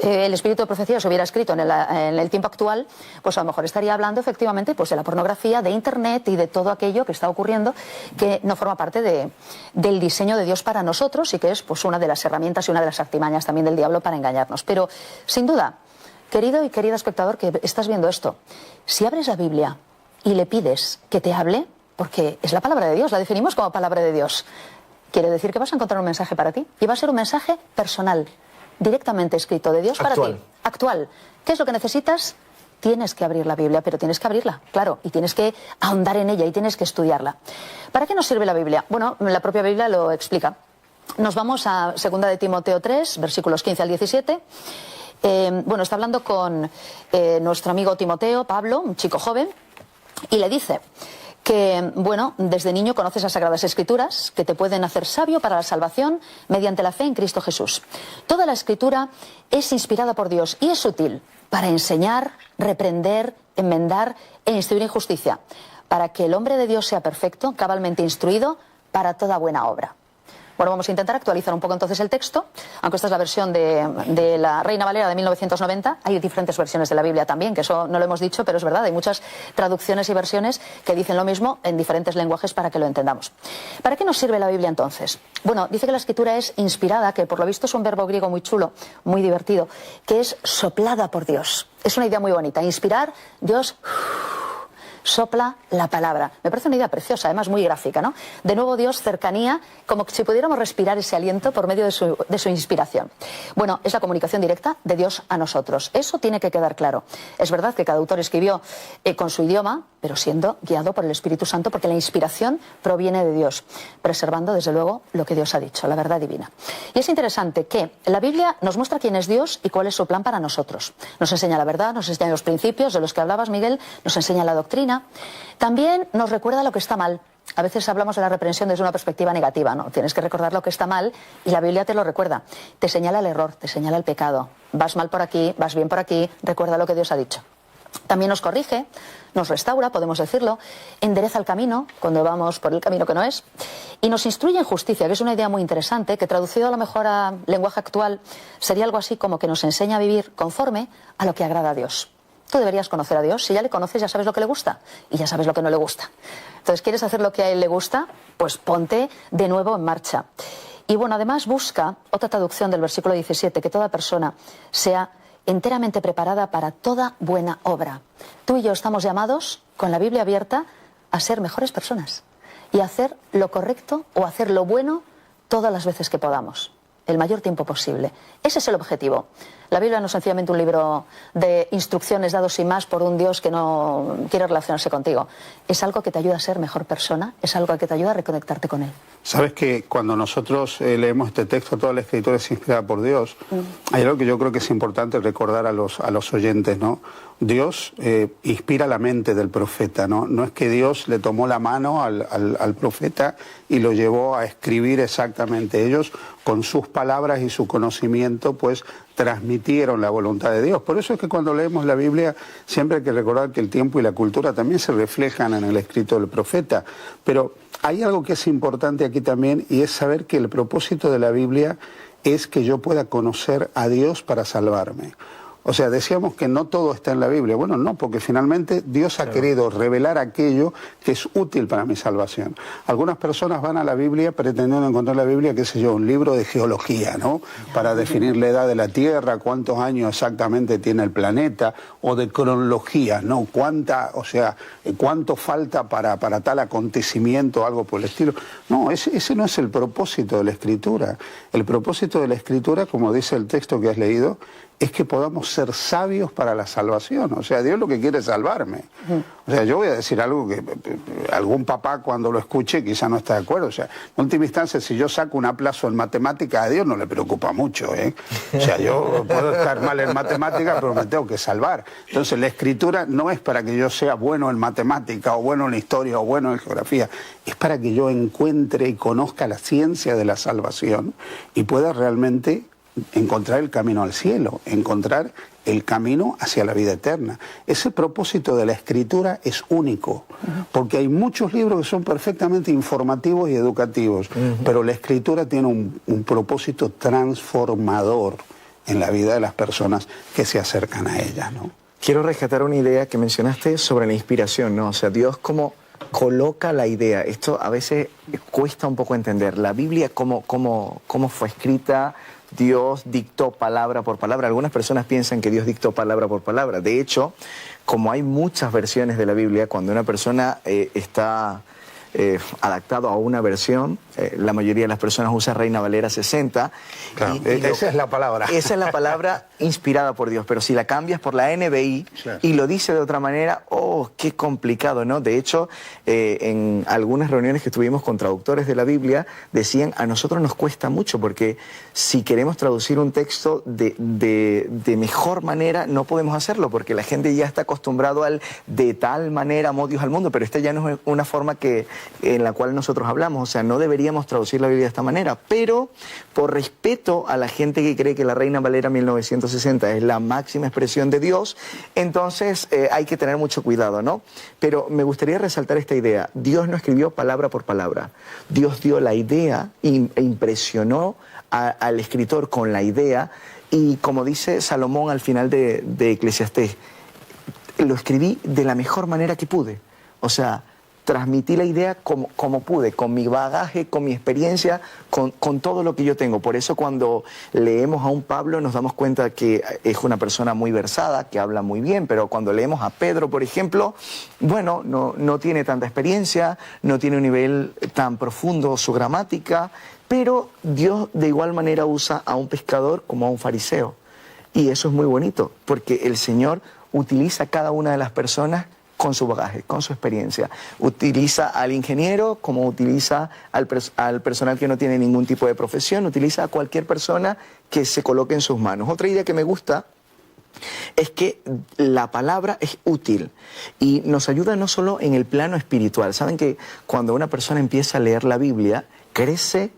el espíritu de profecía se hubiera escrito en el tiempo actual, pues a lo mejor estaría hablando efectivamente pues de la pornografía, de Internet y de todo aquello que está ocurriendo que no forma parte del diseño de Dios para nosotros y que es pues una de las herramientas y una de las artimañas también del diablo para engañarnos. Pero, sin duda, querido y querida espectador que estás viendo esto, si abres la Biblia y le pides que te hable, porque es la palabra de Dios, la definimos como palabra de Dios, quiere decir que vas a encontrar un mensaje para ti. Y va a ser un mensaje personal, directamente escrito de Dios para ti. Actual. ¿Qué es lo que necesitas? Tienes que abrir la Biblia, pero tienes que abrirla, claro, y tienes que ahondar en ella y tienes que estudiarla. ¿Para qué nos sirve la Biblia? Bueno, la propia Biblia lo explica. Nos vamos a 2 de Timoteo 3, versículos 15 al 17. Bueno, está hablando con nuestro amigo Timoteo, Pablo, un chico joven, y le dice que, bueno, desde niño conoces las Sagradas Escrituras, que te pueden hacer sabio para la salvación mediante la fe en Cristo Jesús. Toda la Escritura es inspirada por Dios y es útil para enseñar, reprender, enmendar e instruir en justicia, para que el hombre de Dios sea perfecto, cabalmente instruido para toda buena obra. Bueno, vamos a intentar actualizar un poco entonces el texto, aunque esta es la versión de la Reina Valera de 1990. Hay diferentes versiones de la Biblia también, que eso no lo hemos dicho, pero es verdad, hay muchas traducciones y versiones que dicen lo mismo en diferentes lenguajes para que lo entendamos. ¿Para qué nos sirve la Biblia entonces? Bueno, dice que la Escritura es inspirada, que por lo visto es un verbo griego muy chulo, muy divertido, que es soplada por Dios. Es una idea muy bonita. Inspirar, Dios sopla la palabra. Me parece una idea preciosa, además muy gráfica, ¿no? De nuevo Dios, cercanía, como si pudiéramos respirar ese aliento por medio de su inspiración. Bueno, es la comunicación directa de Dios a nosotros. Eso tiene que quedar claro. Es verdad que cada autor escribió con su idioma, pero siendo guiado por el Espíritu Santo, porque la inspiración proviene de Dios, preservando desde luego lo que Dios ha dicho, la verdad divina. Y es interesante que la Biblia nos muestra quién es Dios y cuál es su plan para nosotros. Nos enseña la verdad, nos enseña los principios de los que hablabas, Miguel, nos enseña la doctrina. También nos recuerda lo que está mal. A veces hablamos de la reprensión desde una perspectiva negativa, ¿no? Tienes que recordar lo que está mal y la Biblia te lo recuerda. Te señala el error, te señala el pecado. Vas mal por aquí, vas bien por aquí, recuerda lo que Dios ha dicho. También nos corrige, nos restaura, podemos decirlo, endereza el camino cuando vamos por el camino que no es, y nos instruye en justicia, que es una idea muy interesante, que traducido a lo mejor a lenguaje actual sería algo así como que nos enseña a vivir conforme a lo que agrada a Dios. Tú deberías conocer a Dios, si ya le conoces ya sabes lo que le gusta y ya sabes lo que no le gusta. Entonces, ¿quieres hacer lo que a Él le gusta? Pues ponte de nuevo en marcha. Y bueno, además busca otra traducción del versículo 17, que toda persona sea enteramente preparada para toda buena obra. Tú y yo estamos llamados, con la Biblia abierta, a ser mejores personas y a hacer lo correcto o hacer lo bueno todas las veces que podamos, el mayor tiempo posible. Ese es el objetivo. La Biblia no es sencillamente un libro de instrucciones dados sin más por un Dios que no quiere relacionarse contigo. Es algo que te ayuda a ser mejor persona, es algo que te ayuda a reconectarte con Él. Sabes que cuando nosotros leemos este texto, toda la escritura es inspirada por Dios, hay algo que yo creo que es importante recordar a los oyentes, ¿no? Dios inspira la mente del profeta, ¿no? No es que Dios le tomó la mano al profeta y lo llevó a escribir exactamente. Ellos, con sus palabras y su conocimiento, pues transmitieron la voluntad de Dios. Por eso es que cuando leemos la Biblia siempre hay que recordar que el tiempo y la cultura también se reflejan en el escrito del profeta. Pero hay algo que es importante aquí también y es saber que el propósito de la Biblia es que yo pueda conocer a Dios para salvarme. O sea, decíamos que no todo está en la Biblia. Bueno, no, porque finalmente Dios ha querido revelar aquello que es útil para mi salvación. Algunas personas van a la Biblia pretendiendo encontrar la Biblia, qué sé yo, un libro de geología, ¿no? Para definir la edad de la Tierra, cuántos años exactamente tiene el planeta, o de cronología, ¿no? Cuánto falta para tal acontecimiento, algo por el estilo. No, ese no es el propósito de la Escritura. El propósito de la Escritura, como dice el texto que has leído, es que podamos ser sabios para la salvación. O sea, Dios lo que quiere es salvarme. O sea, yo voy a decir algo que algún papá cuando lo escuche quizá no está de acuerdo. O sea, en última instancia, si yo saco un aplazo en matemática, a Dios no le preocupa mucho, ¿eh? O sea, yo puedo estar mal en matemática, pero me tengo que salvar. Entonces, la Escritura no es para que yo sea bueno en matemática, o bueno en historia, o bueno en geografía. Es para que yo encuentre y conozca la ciencia de la salvación y pueda realmente encontrar el camino al cielo, encontrar el camino hacia la vida eterna. Ese propósito de la Escritura es único, porque hay muchos libros que son perfectamente informativos y educativos, pero la Escritura tiene un propósito transformador en la vida de las personas que se acercan a ella, ¿no? Quiero rescatar una idea que mencionaste sobre la inspiración, ¿no? O sea, Dios como coloca la idea. Esto a veces cuesta un poco entender. La Biblia, cómo fue escrita. Dios dictó palabra por palabra. Algunas personas piensan que Dios dictó palabra por palabra. De hecho, como hay muchas versiones de la Biblia, cuando una persona está adaptado a una versión, la mayoría de las personas usa Reina Valera 60. Claro, esa es la palabra. Esa es la palabra inspirada por Dios, pero si la cambias por la NBI y lo dice de otra manera, ¡oh, qué complicado!, ¿no? De hecho, en algunas reuniones que tuvimos con traductores de la Biblia, decían, a nosotros nos cuesta mucho, porque si queremos traducir un texto de mejor manera, no podemos hacerlo, porque la gente ya está acostumbrado al de tal manera amó Dios al mundo, pero esta ya no es una forma en la cual nosotros hablamos. O sea, no deberíamos traducir la Biblia de esta manera, pero por respeto a la gente que cree que la Reina Valera 1960 es la máxima expresión de Dios, entonces hay que tener mucho cuidado, ¿no? Pero me gustaría resaltar esta idea. Dios no escribió palabra por palabra. Dios dio la idea e impresionó al escritor con la idea, y como dice Salomón al final de Eclesiastés, lo escribí de la mejor manera que pude. O sea, transmití la idea como pude, con mi bagaje, con mi experiencia, con todo lo que yo tengo. Por eso cuando leemos a un Pablo nos damos cuenta que es una persona muy versada, que habla muy bien, pero cuando leemos a Pedro, por ejemplo, bueno, no tiene tanta experiencia, no tiene un nivel tan profundo su gramática, pero Dios de igual manera usa a un pescador como a un fariseo. Y eso es muy bonito, porque el Señor utiliza a cada una de las personas con su bagaje, con su experiencia. Utiliza al ingeniero como utiliza al personal que no tiene ningún tipo de profesión, utiliza a cualquier persona que se coloque en sus manos. Otra idea que me gusta es que la palabra es útil y nos ayuda no solo en el plano espiritual. Saben que cuando una persona empieza a leer la Biblia, crece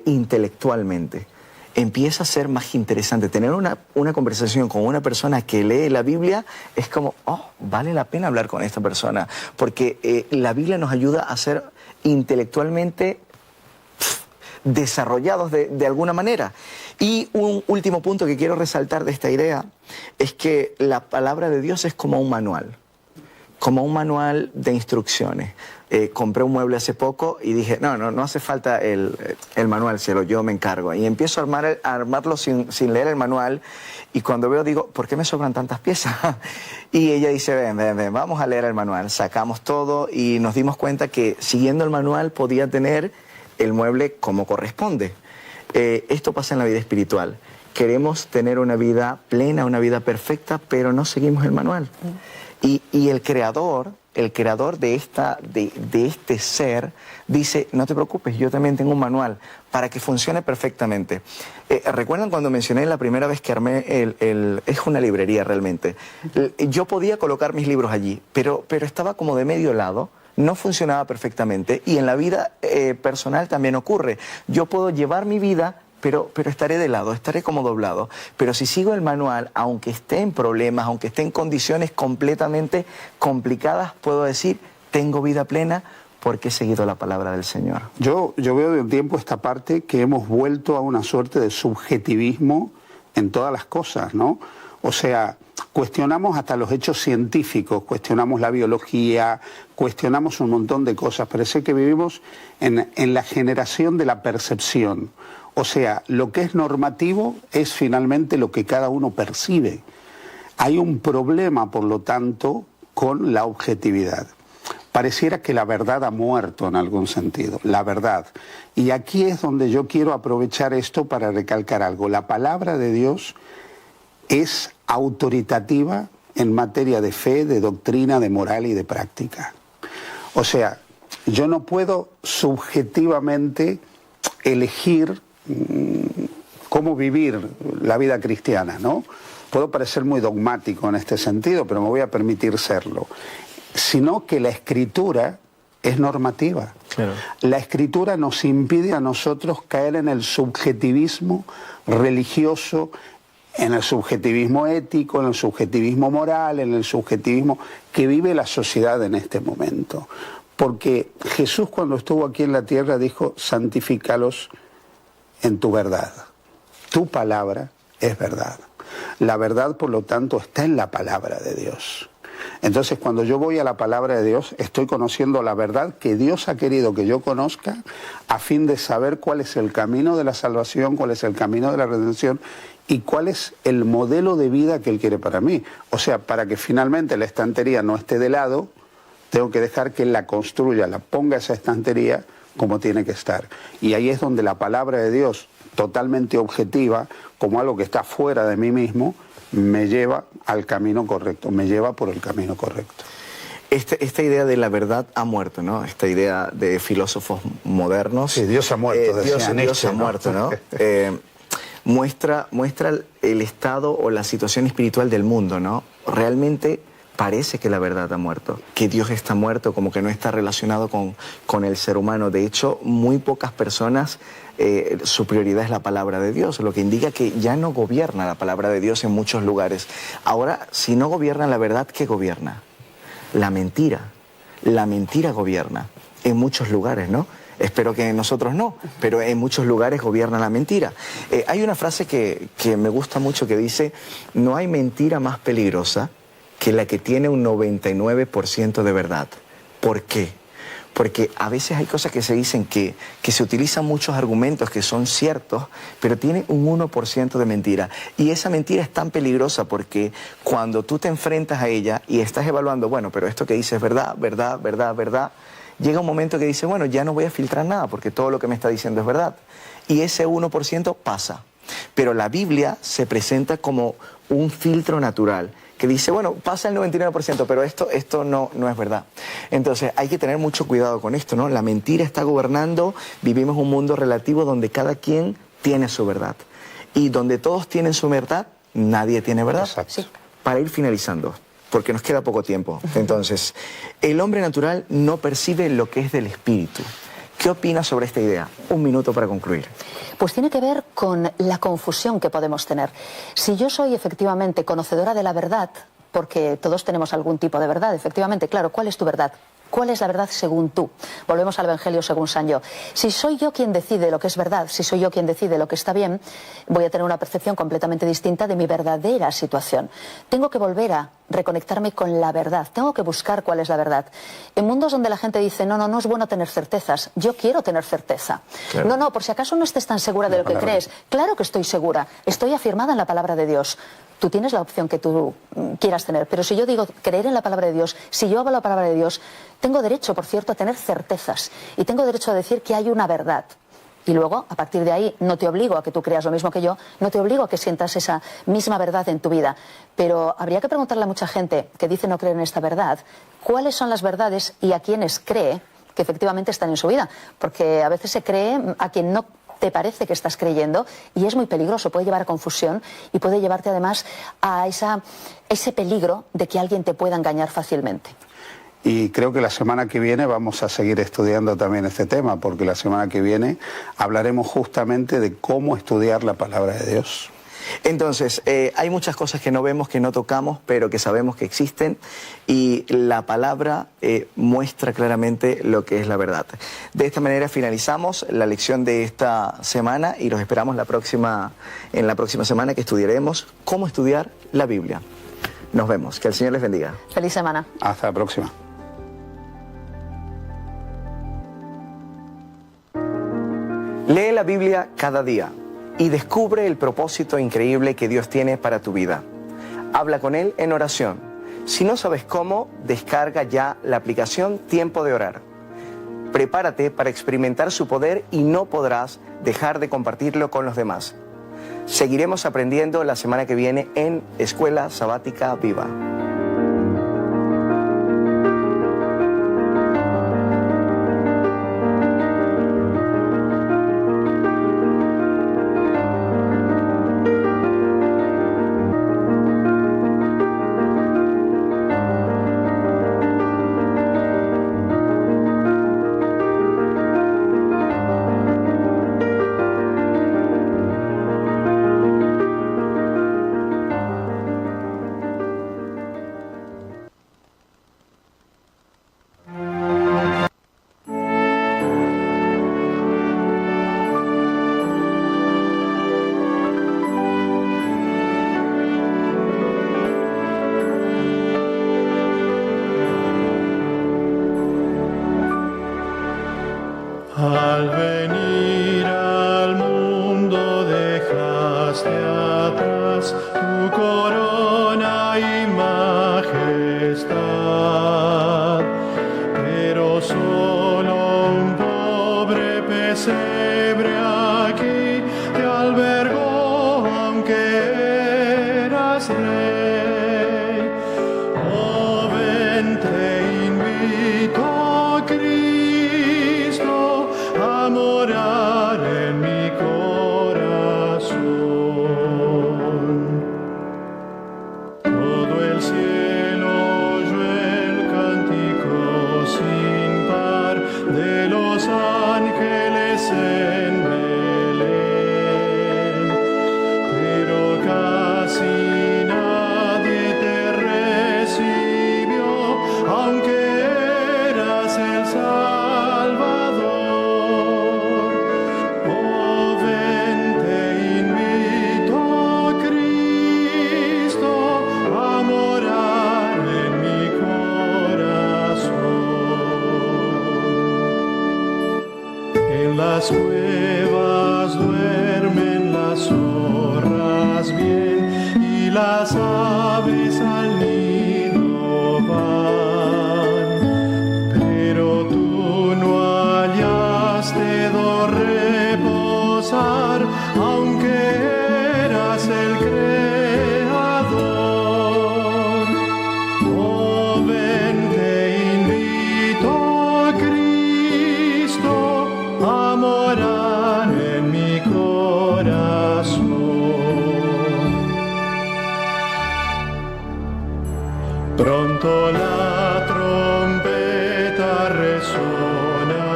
intelectualmente. Empieza a ser más interesante. Tener una conversación con una persona que lee la Biblia es como, oh, vale la pena hablar con esta persona, porque la Biblia nos ayuda a ser intelectualmente desarrollados de alguna manera. Y un último punto que quiero resaltar de esta idea es que la palabra de Dios es como un manual de instrucciones. Compré un mueble hace poco y dije, no hace falta el manual, cielo, yo me encargo. Y empiezo a armarlo sin leer el manual, y cuando veo digo, ¿por qué me sobran tantas piezas? Y ella dice, ven, vamos a leer el manual. Sacamos todo y nos dimos cuenta que siguiendo el manual podía tener el mueble como corresponde. Esto pasa en la vida espiritual. Queremos tener una vida plena, una vida perfecta, pero no seguimos el manual. Y el creador de este ser dice, no te preocupes, yo también tengo un manual para que funcione perfectamente. ¿Recuerdan cuando mencioné la primera vez que armé es una librería realmente? Yo podía colocar mis libros allí, pero estaba como de medio lado, no funcionaba perfectamente, y en la vida personal también ocurre. Yo puedo llevar mi vida, pero estaré de lado, estaré como doblado. Pero si sigo el manual, aunque esté en problemas, aunque esté en condiciones completamente complicadas, puedo decir, tengo vida plena porque he seguido la palabra del Señor. Yo veo de un tiempo esta parte que hemos vuelto a una suerte de subjetivismo en todas las cosas, ¿no? O sea, cuestionamos hasta los hechos científicos, cuestionamos la biología, cuestionamos un montón de cosas. Parece que vivimos en la generación de la percepción. O sea, lo que es normativo es finalmente lo que cada uno percibe. Hay un problema, por lo tanto, con la objetividad. Pareciera que la verdad ha muerto en algún sentido, la verdad. Y aquí es donde yo quiero aprovechar esto para recalcar algo. La palabra de Dios es autoritativa en materia de fe, de doctrina, de moral y de práctica. O sea, yo no puedo subjetivamente elegir cómo vivir la vida cristiana, ¿no? Puedo parecer muy dogmático en este sentido, pero me voy a permitir serlo. Sino que la Escritura es normativa. Claro. La Escritura nos impide a nosotros caer en el subjetivismo religioso, en el subjetivismo ético, en el subjetivismo moral, en el subjetivismo que vive la sociedad en este momento. Porque Jesús, cuando estuvo aquí en la tierra, dijo, santifícalos en tu verdad. Tu palabra es verdad. La verdad, por lo tanto, está en la palabra de Dios. Entonces, cuando yo voy a la palabra de Dios, estoy conociendo la verdad que Dios ha querido que yo conozca a fin de saber cuál es el camino de la salvación, cuál es el camino de la redención y cuál es el modelo de vida que Él quiere para mí. O sea, para que finalmente la estantería no esté de lado, tengo que dejar que Él la construya, la ponga esa estantería como tiene que estar. Y ahí es donde la palabra de Dios, totalmente objetiva, como algo que está fuera de mí mismo, me lleva al camino correcto, me lleva por el camino correcto. Esta idea de la verdad ha muerto, ¿no? Esta idea de filósofos modernos. Sí, Dios ha muerto, Dios ha muerto, ¿no? Muestra el estado o la situación espiritual del mundo, ¿no? Realmente parece que la verdad ha muerto, que Dios está muerto, como que no está relacionado con el ser humano. De hecho, muy pocas personas, su prioridad es la palabra de Dios, lo que indica que ya no gobierna la palabra de Dios en muchos lugares. Ahora, si no gobierna la verdad, ¿qué gobierna? La mentira. La mentira gobierna en muchos lugares, ¿no? Espero que nosotros no, pero en muchos lugares gobierna la mentira. Hay una frase que me gusta mucho que dice, no hay mentira más peligrosa que la que tiene un 99% de verdad. ¿Por qué? Porque a veces hay cosas que se dicen que se utilizan muchos argumentos que son ciertos, pero tienen un 1% de mentira. Y esa mentira es tan peligrosa porque cuando tú te enfrentas a ella y estás evaluando, bueno, pero esto que dices es verdad, verdad, verdad, verdad, llega un momento que dices, bueno, ya no voy a filtrar nada porque todo lo que me está diciendo es verdad. Y ese 1% pasa. Pero la Biblia se presenta como un filtro natural que dice, bueno, pasa el 99%, pero esto no es verdad. Entonces hay que tener mucho cuidado con esto, ¿no? La mentira está gobernando, vivimos un mundo relativo donde cada quien tiene su verdad. Y donde todos tienen su verdad, nadie tiene verdad. Exacto. Sí. Para ir finalizando, porque nos queda poco tiempo. Entonces, el hombre natural no percibe lo que es del espíritu. ¿Qué opinas sobre esta idea? Un minuto para concluir. Pues tiene que ver con la confusión que podemos tener. Si yo soy efectivamente conocedora de la verdad, porque todos tenemos algún tipo de verdad, efectivamente, claro, ¿cuál es tu verdad? ¿Cuál es la verdad según tú? Volvemos al Evangelio según San Yo. Si soy yo quien decide lo que es verdad, si soy yo quien decide lo que está bien, voy a tener una percepción completamente distinta de mi verdadera situación. Tengo que volver a reconectarme con la verdad, tengo que buscar cuál es la verdad. En mundos donde la gente dice, no es bueno tener certezas, yo quiero tener certeza. Claro. No, por si acaso no estés tan segura de lo que crees. Claro que estoy segura, estoy afirmada en la palabra de Dios. Tú tienes la opción que tú quieras tener, pero si yo digo creer en la palabra de Dios, si yo hablo la palabra de Dios, tengo derecho, por cierto, a tener certezas y tengo derecho a decir que hay una verdad. Y luego, a partir de ahí, no te obligo a que tú creas lo mismo que yo, no te obligo a que sientas esa misma verdad en tu vida. Pero habría que preguntarle a mucha gente que dice no creer en esta verdad, cuáles son las verdades y a quienes cree que efectivamente están en su vida. Porque a veces se cree a quien no te parece que estás creyendo y es muy peligroso, puede llevar a confusión y puede llevarte además a ese peligro de que alguien te pueda engañar fácilmente. Y creo que la semana que viene vamos a seguir estudiando también este tema, porque la semana que viene hablaremos justamente de cómo estudiar la palabra de Dios. Entonces, hay muchas cosas que no vemos, que no tocamos, pero que sabemos que existen y la palabra muestra claramente lo que es la verdad. De esta manera finalizamos la lección de esta semana y los esperamos en la próxima semana que estudiaremos cómo estudiar la Biblia. Nos vemos. Que el Señor les bendiga. Feliz semana. Hasta la próxima. Lee la Biblia cada día y descubre el propósito increíble que Dios tiene para tu vida. Habla con Él en oración. Si no sabes cómo, descarga ya la aplicación Tiempo de Orar. Prepárate para experimentar su poder y no podrás dejar de compartirlo con los demás. Seguiremos aprendiendo la semana que viene en Escuela Sabática Viva. Al venir al mundo dejaste atrás tu corona y majestad, pero solo un pobre pesebre aquí te albergó, aunque eras rey. Oh, ven, te invito, Cristo, a morar en mi corazón. las aves al nido van, pero tú no hallaste do reposar, aunque eras el creador. Oh, ven, te invito, Cristo, a morar en mi corazón. Pronto la trompeta resonará,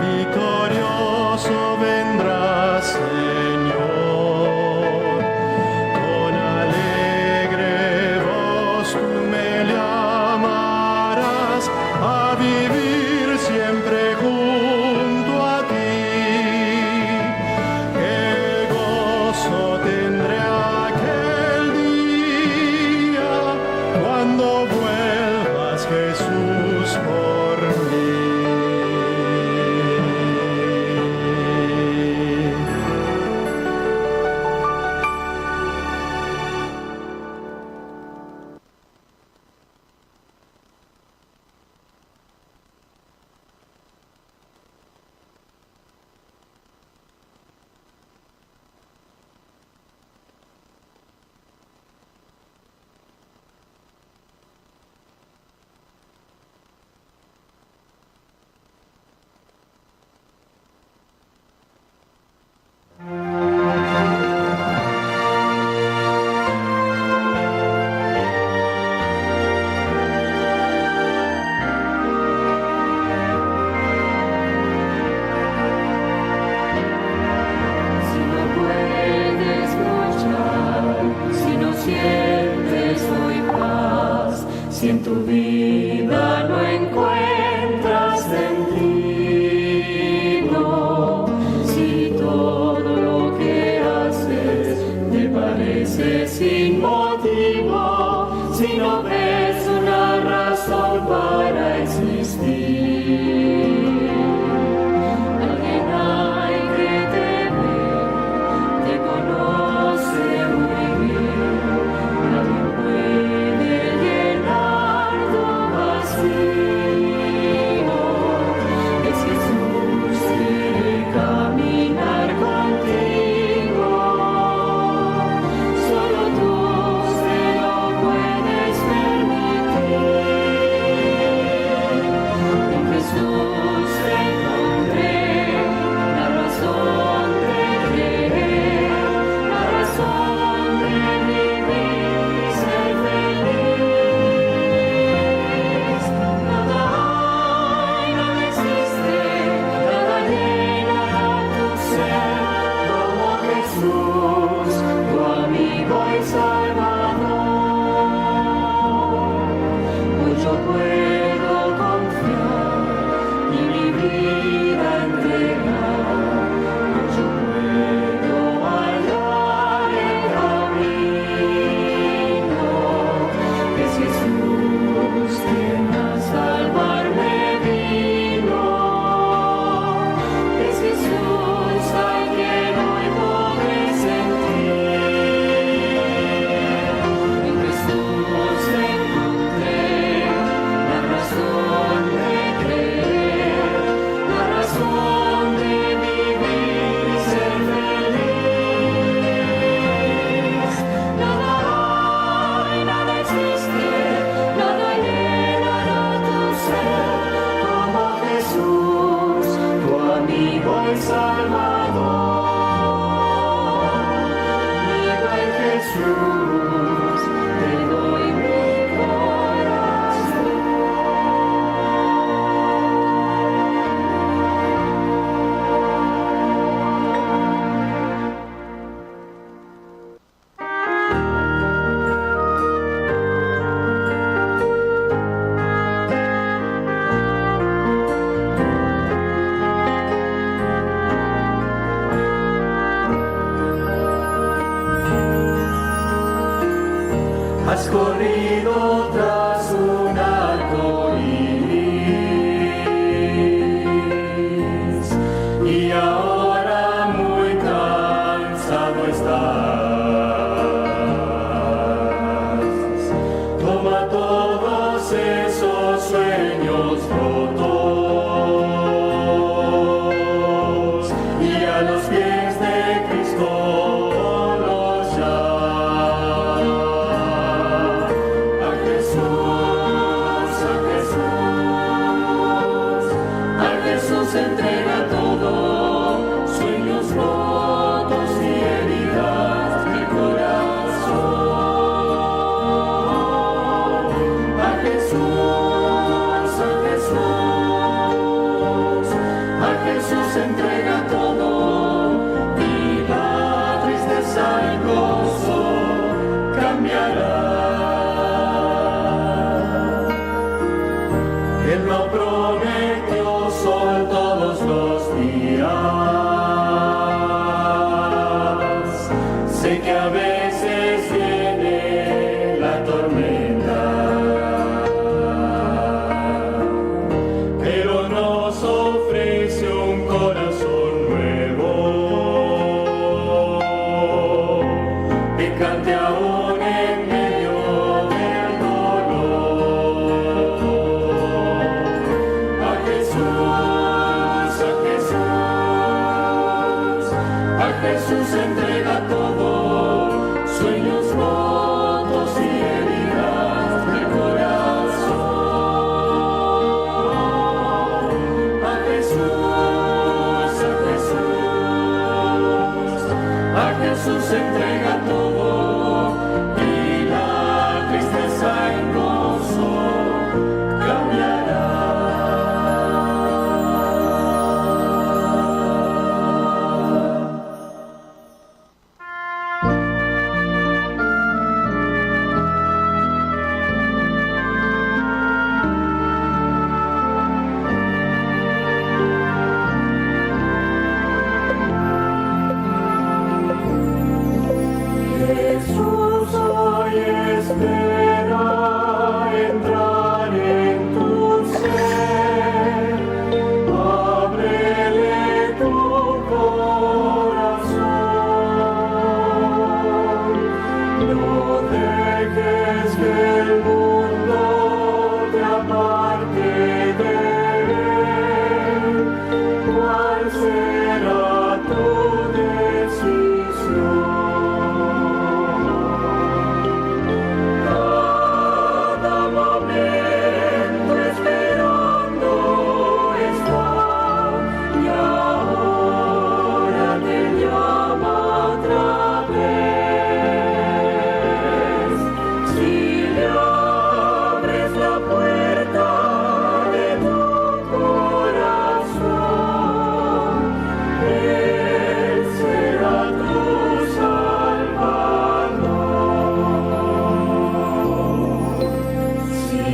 victorioso vendrá, Señor. Con alegre voz tú me llamarás a vivir siempre junto a ti. Qué gozo tendré aquel día cuando vuelvas, Jesús, por mí. Si no puedes luchar, si no sientes hoy paz, si en tu vida no encuentras sentido, si todo lo que haces te parece sin motivo, si no ves una razón para existir. Alguien hay que te ve, te conoce muy bien. Nadie puede llenar tu vacío. Es Jesús, quiere caminar contigo. Solo tú se lo puedes permitir. En Jesús encontré la razón de creer, la razón de vivir y ser feliz. Nada hay, nada existe, nada llenará tu ser como Jesús, tu amigo y Salvador. Hoy yo puedo confiar y mi vida entregar. Hoy yo puedo hallar el camino. Es Jesús quien a salvarme vino. Es Jesús al quien hoy podré sentir. En Jesús encontré la razón de creer, la razón de vivir y ser feliz. Nada hay, nada existe, nada llenará tu ser como Jesús, tu amigo y Salvador. Viva en Jesús, te doy mi corazón. Has corrido tras un arco iris y ahora muy cansado estás. Sé que a veces viene la tormenta, pero nos ofrece un corazón nuevo que cante aún en medio del dolor. A Jesús, a Jesús entrega todo, sueños rotos y heridas de corazón. A Jesús entrega todo y la tristeza en gozo cambiará. Jesús hoy espera entrar en tu ser, ábrele tu corazón, no dejes que el mundo te aparte de él. ¿Cuál será tu decisión? Cada momento esperando está y ahora te llama otra vez. Si le abres la puerta de tu corazón, Él será tu Salvador. Si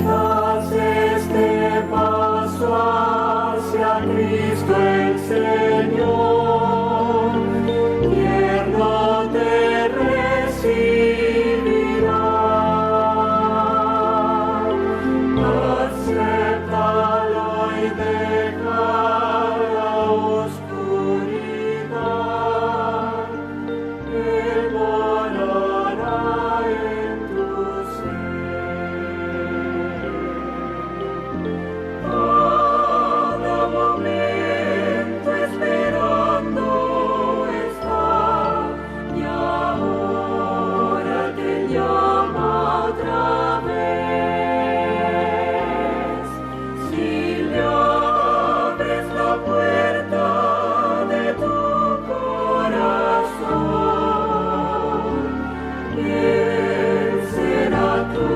das este paso hacia Cristo el Señor, tierno te recibirá. Acéptalo y deja la oscuridad, Él morará en tu ser. Cada momento esperando está y ahora te llama otra vez. Si le abres la puerta de tu corazón, Él será tu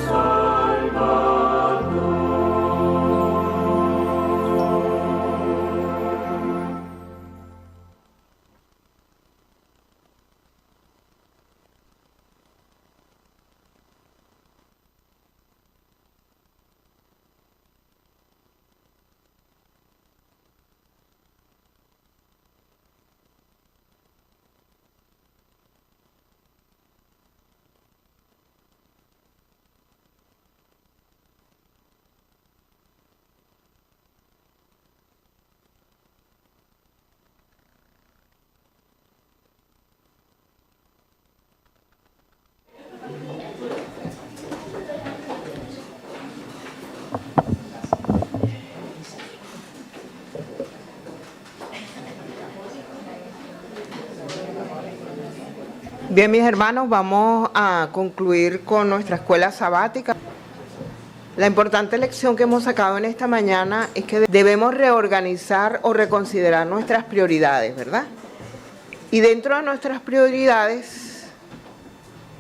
Salvador. Bien, mis hermanos, vamos a concluir con nuestra escuela sabática. La importante lección que hemos sacado en esta mañana es que debemos reorganizar o reconsiderar nuestras prioridades, ¿verdad? Y dentro de nuestras prioridades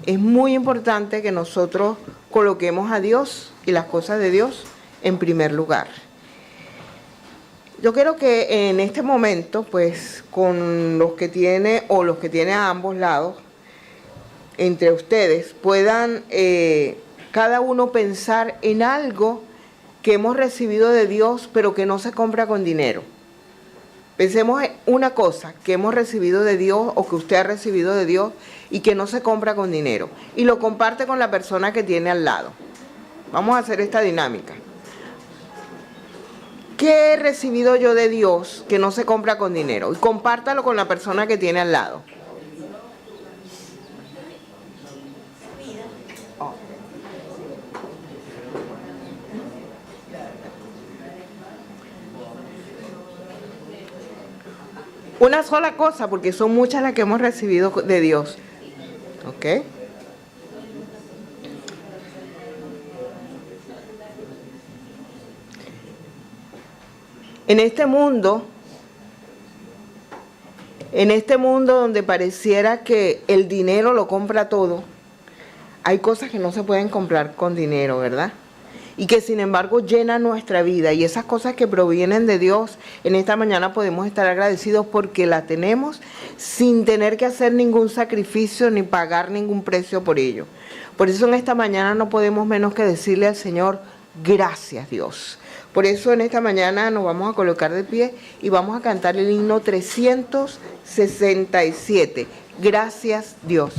es muy importante que nosotros coloquemos a Dios y las cosas de Dios en primer lugar. Yo quiero que en este momento, pues, con los que tiene o los que tiene a ambos lados, entre ustedes, puedan cada uno pensar en algo que hemos recibido de Dios, pero que no se compra con dinero. Pensemos en una cosa que hemos recibido de Dios o que usted ha recibido de Dios y que no se compra con dinero. Y lo comparte con la persona que tiene al lado. Vamos a hacer esta dinámica. ¿Qué he recibido yo de Dios que no se compra con dinero? Y compártalo con la persona que tiene al lado. Una sola cosa, porque son muchas las que hemos recibido de Dios. ¿Ok? En este mundo donde pareciera que el dinero lo compra todo, hay cosas que no se pueden comprar con dinero, ¿verdad? Y que sin embargo llenan nuestra vida, y esas cosas que provienen de Dios, en esta mañana podemos estar agradecidos porque las tenemos sin tener que hacer ningún sacrificio ni pagar ningún precio por ello. Por eso en esta mañana no podemos menos que decirle al Señor, gracias Dios. Por eso en esta mañana nos vamos a colocar de pie y vamos a cantar el himno 367, gracias Dios.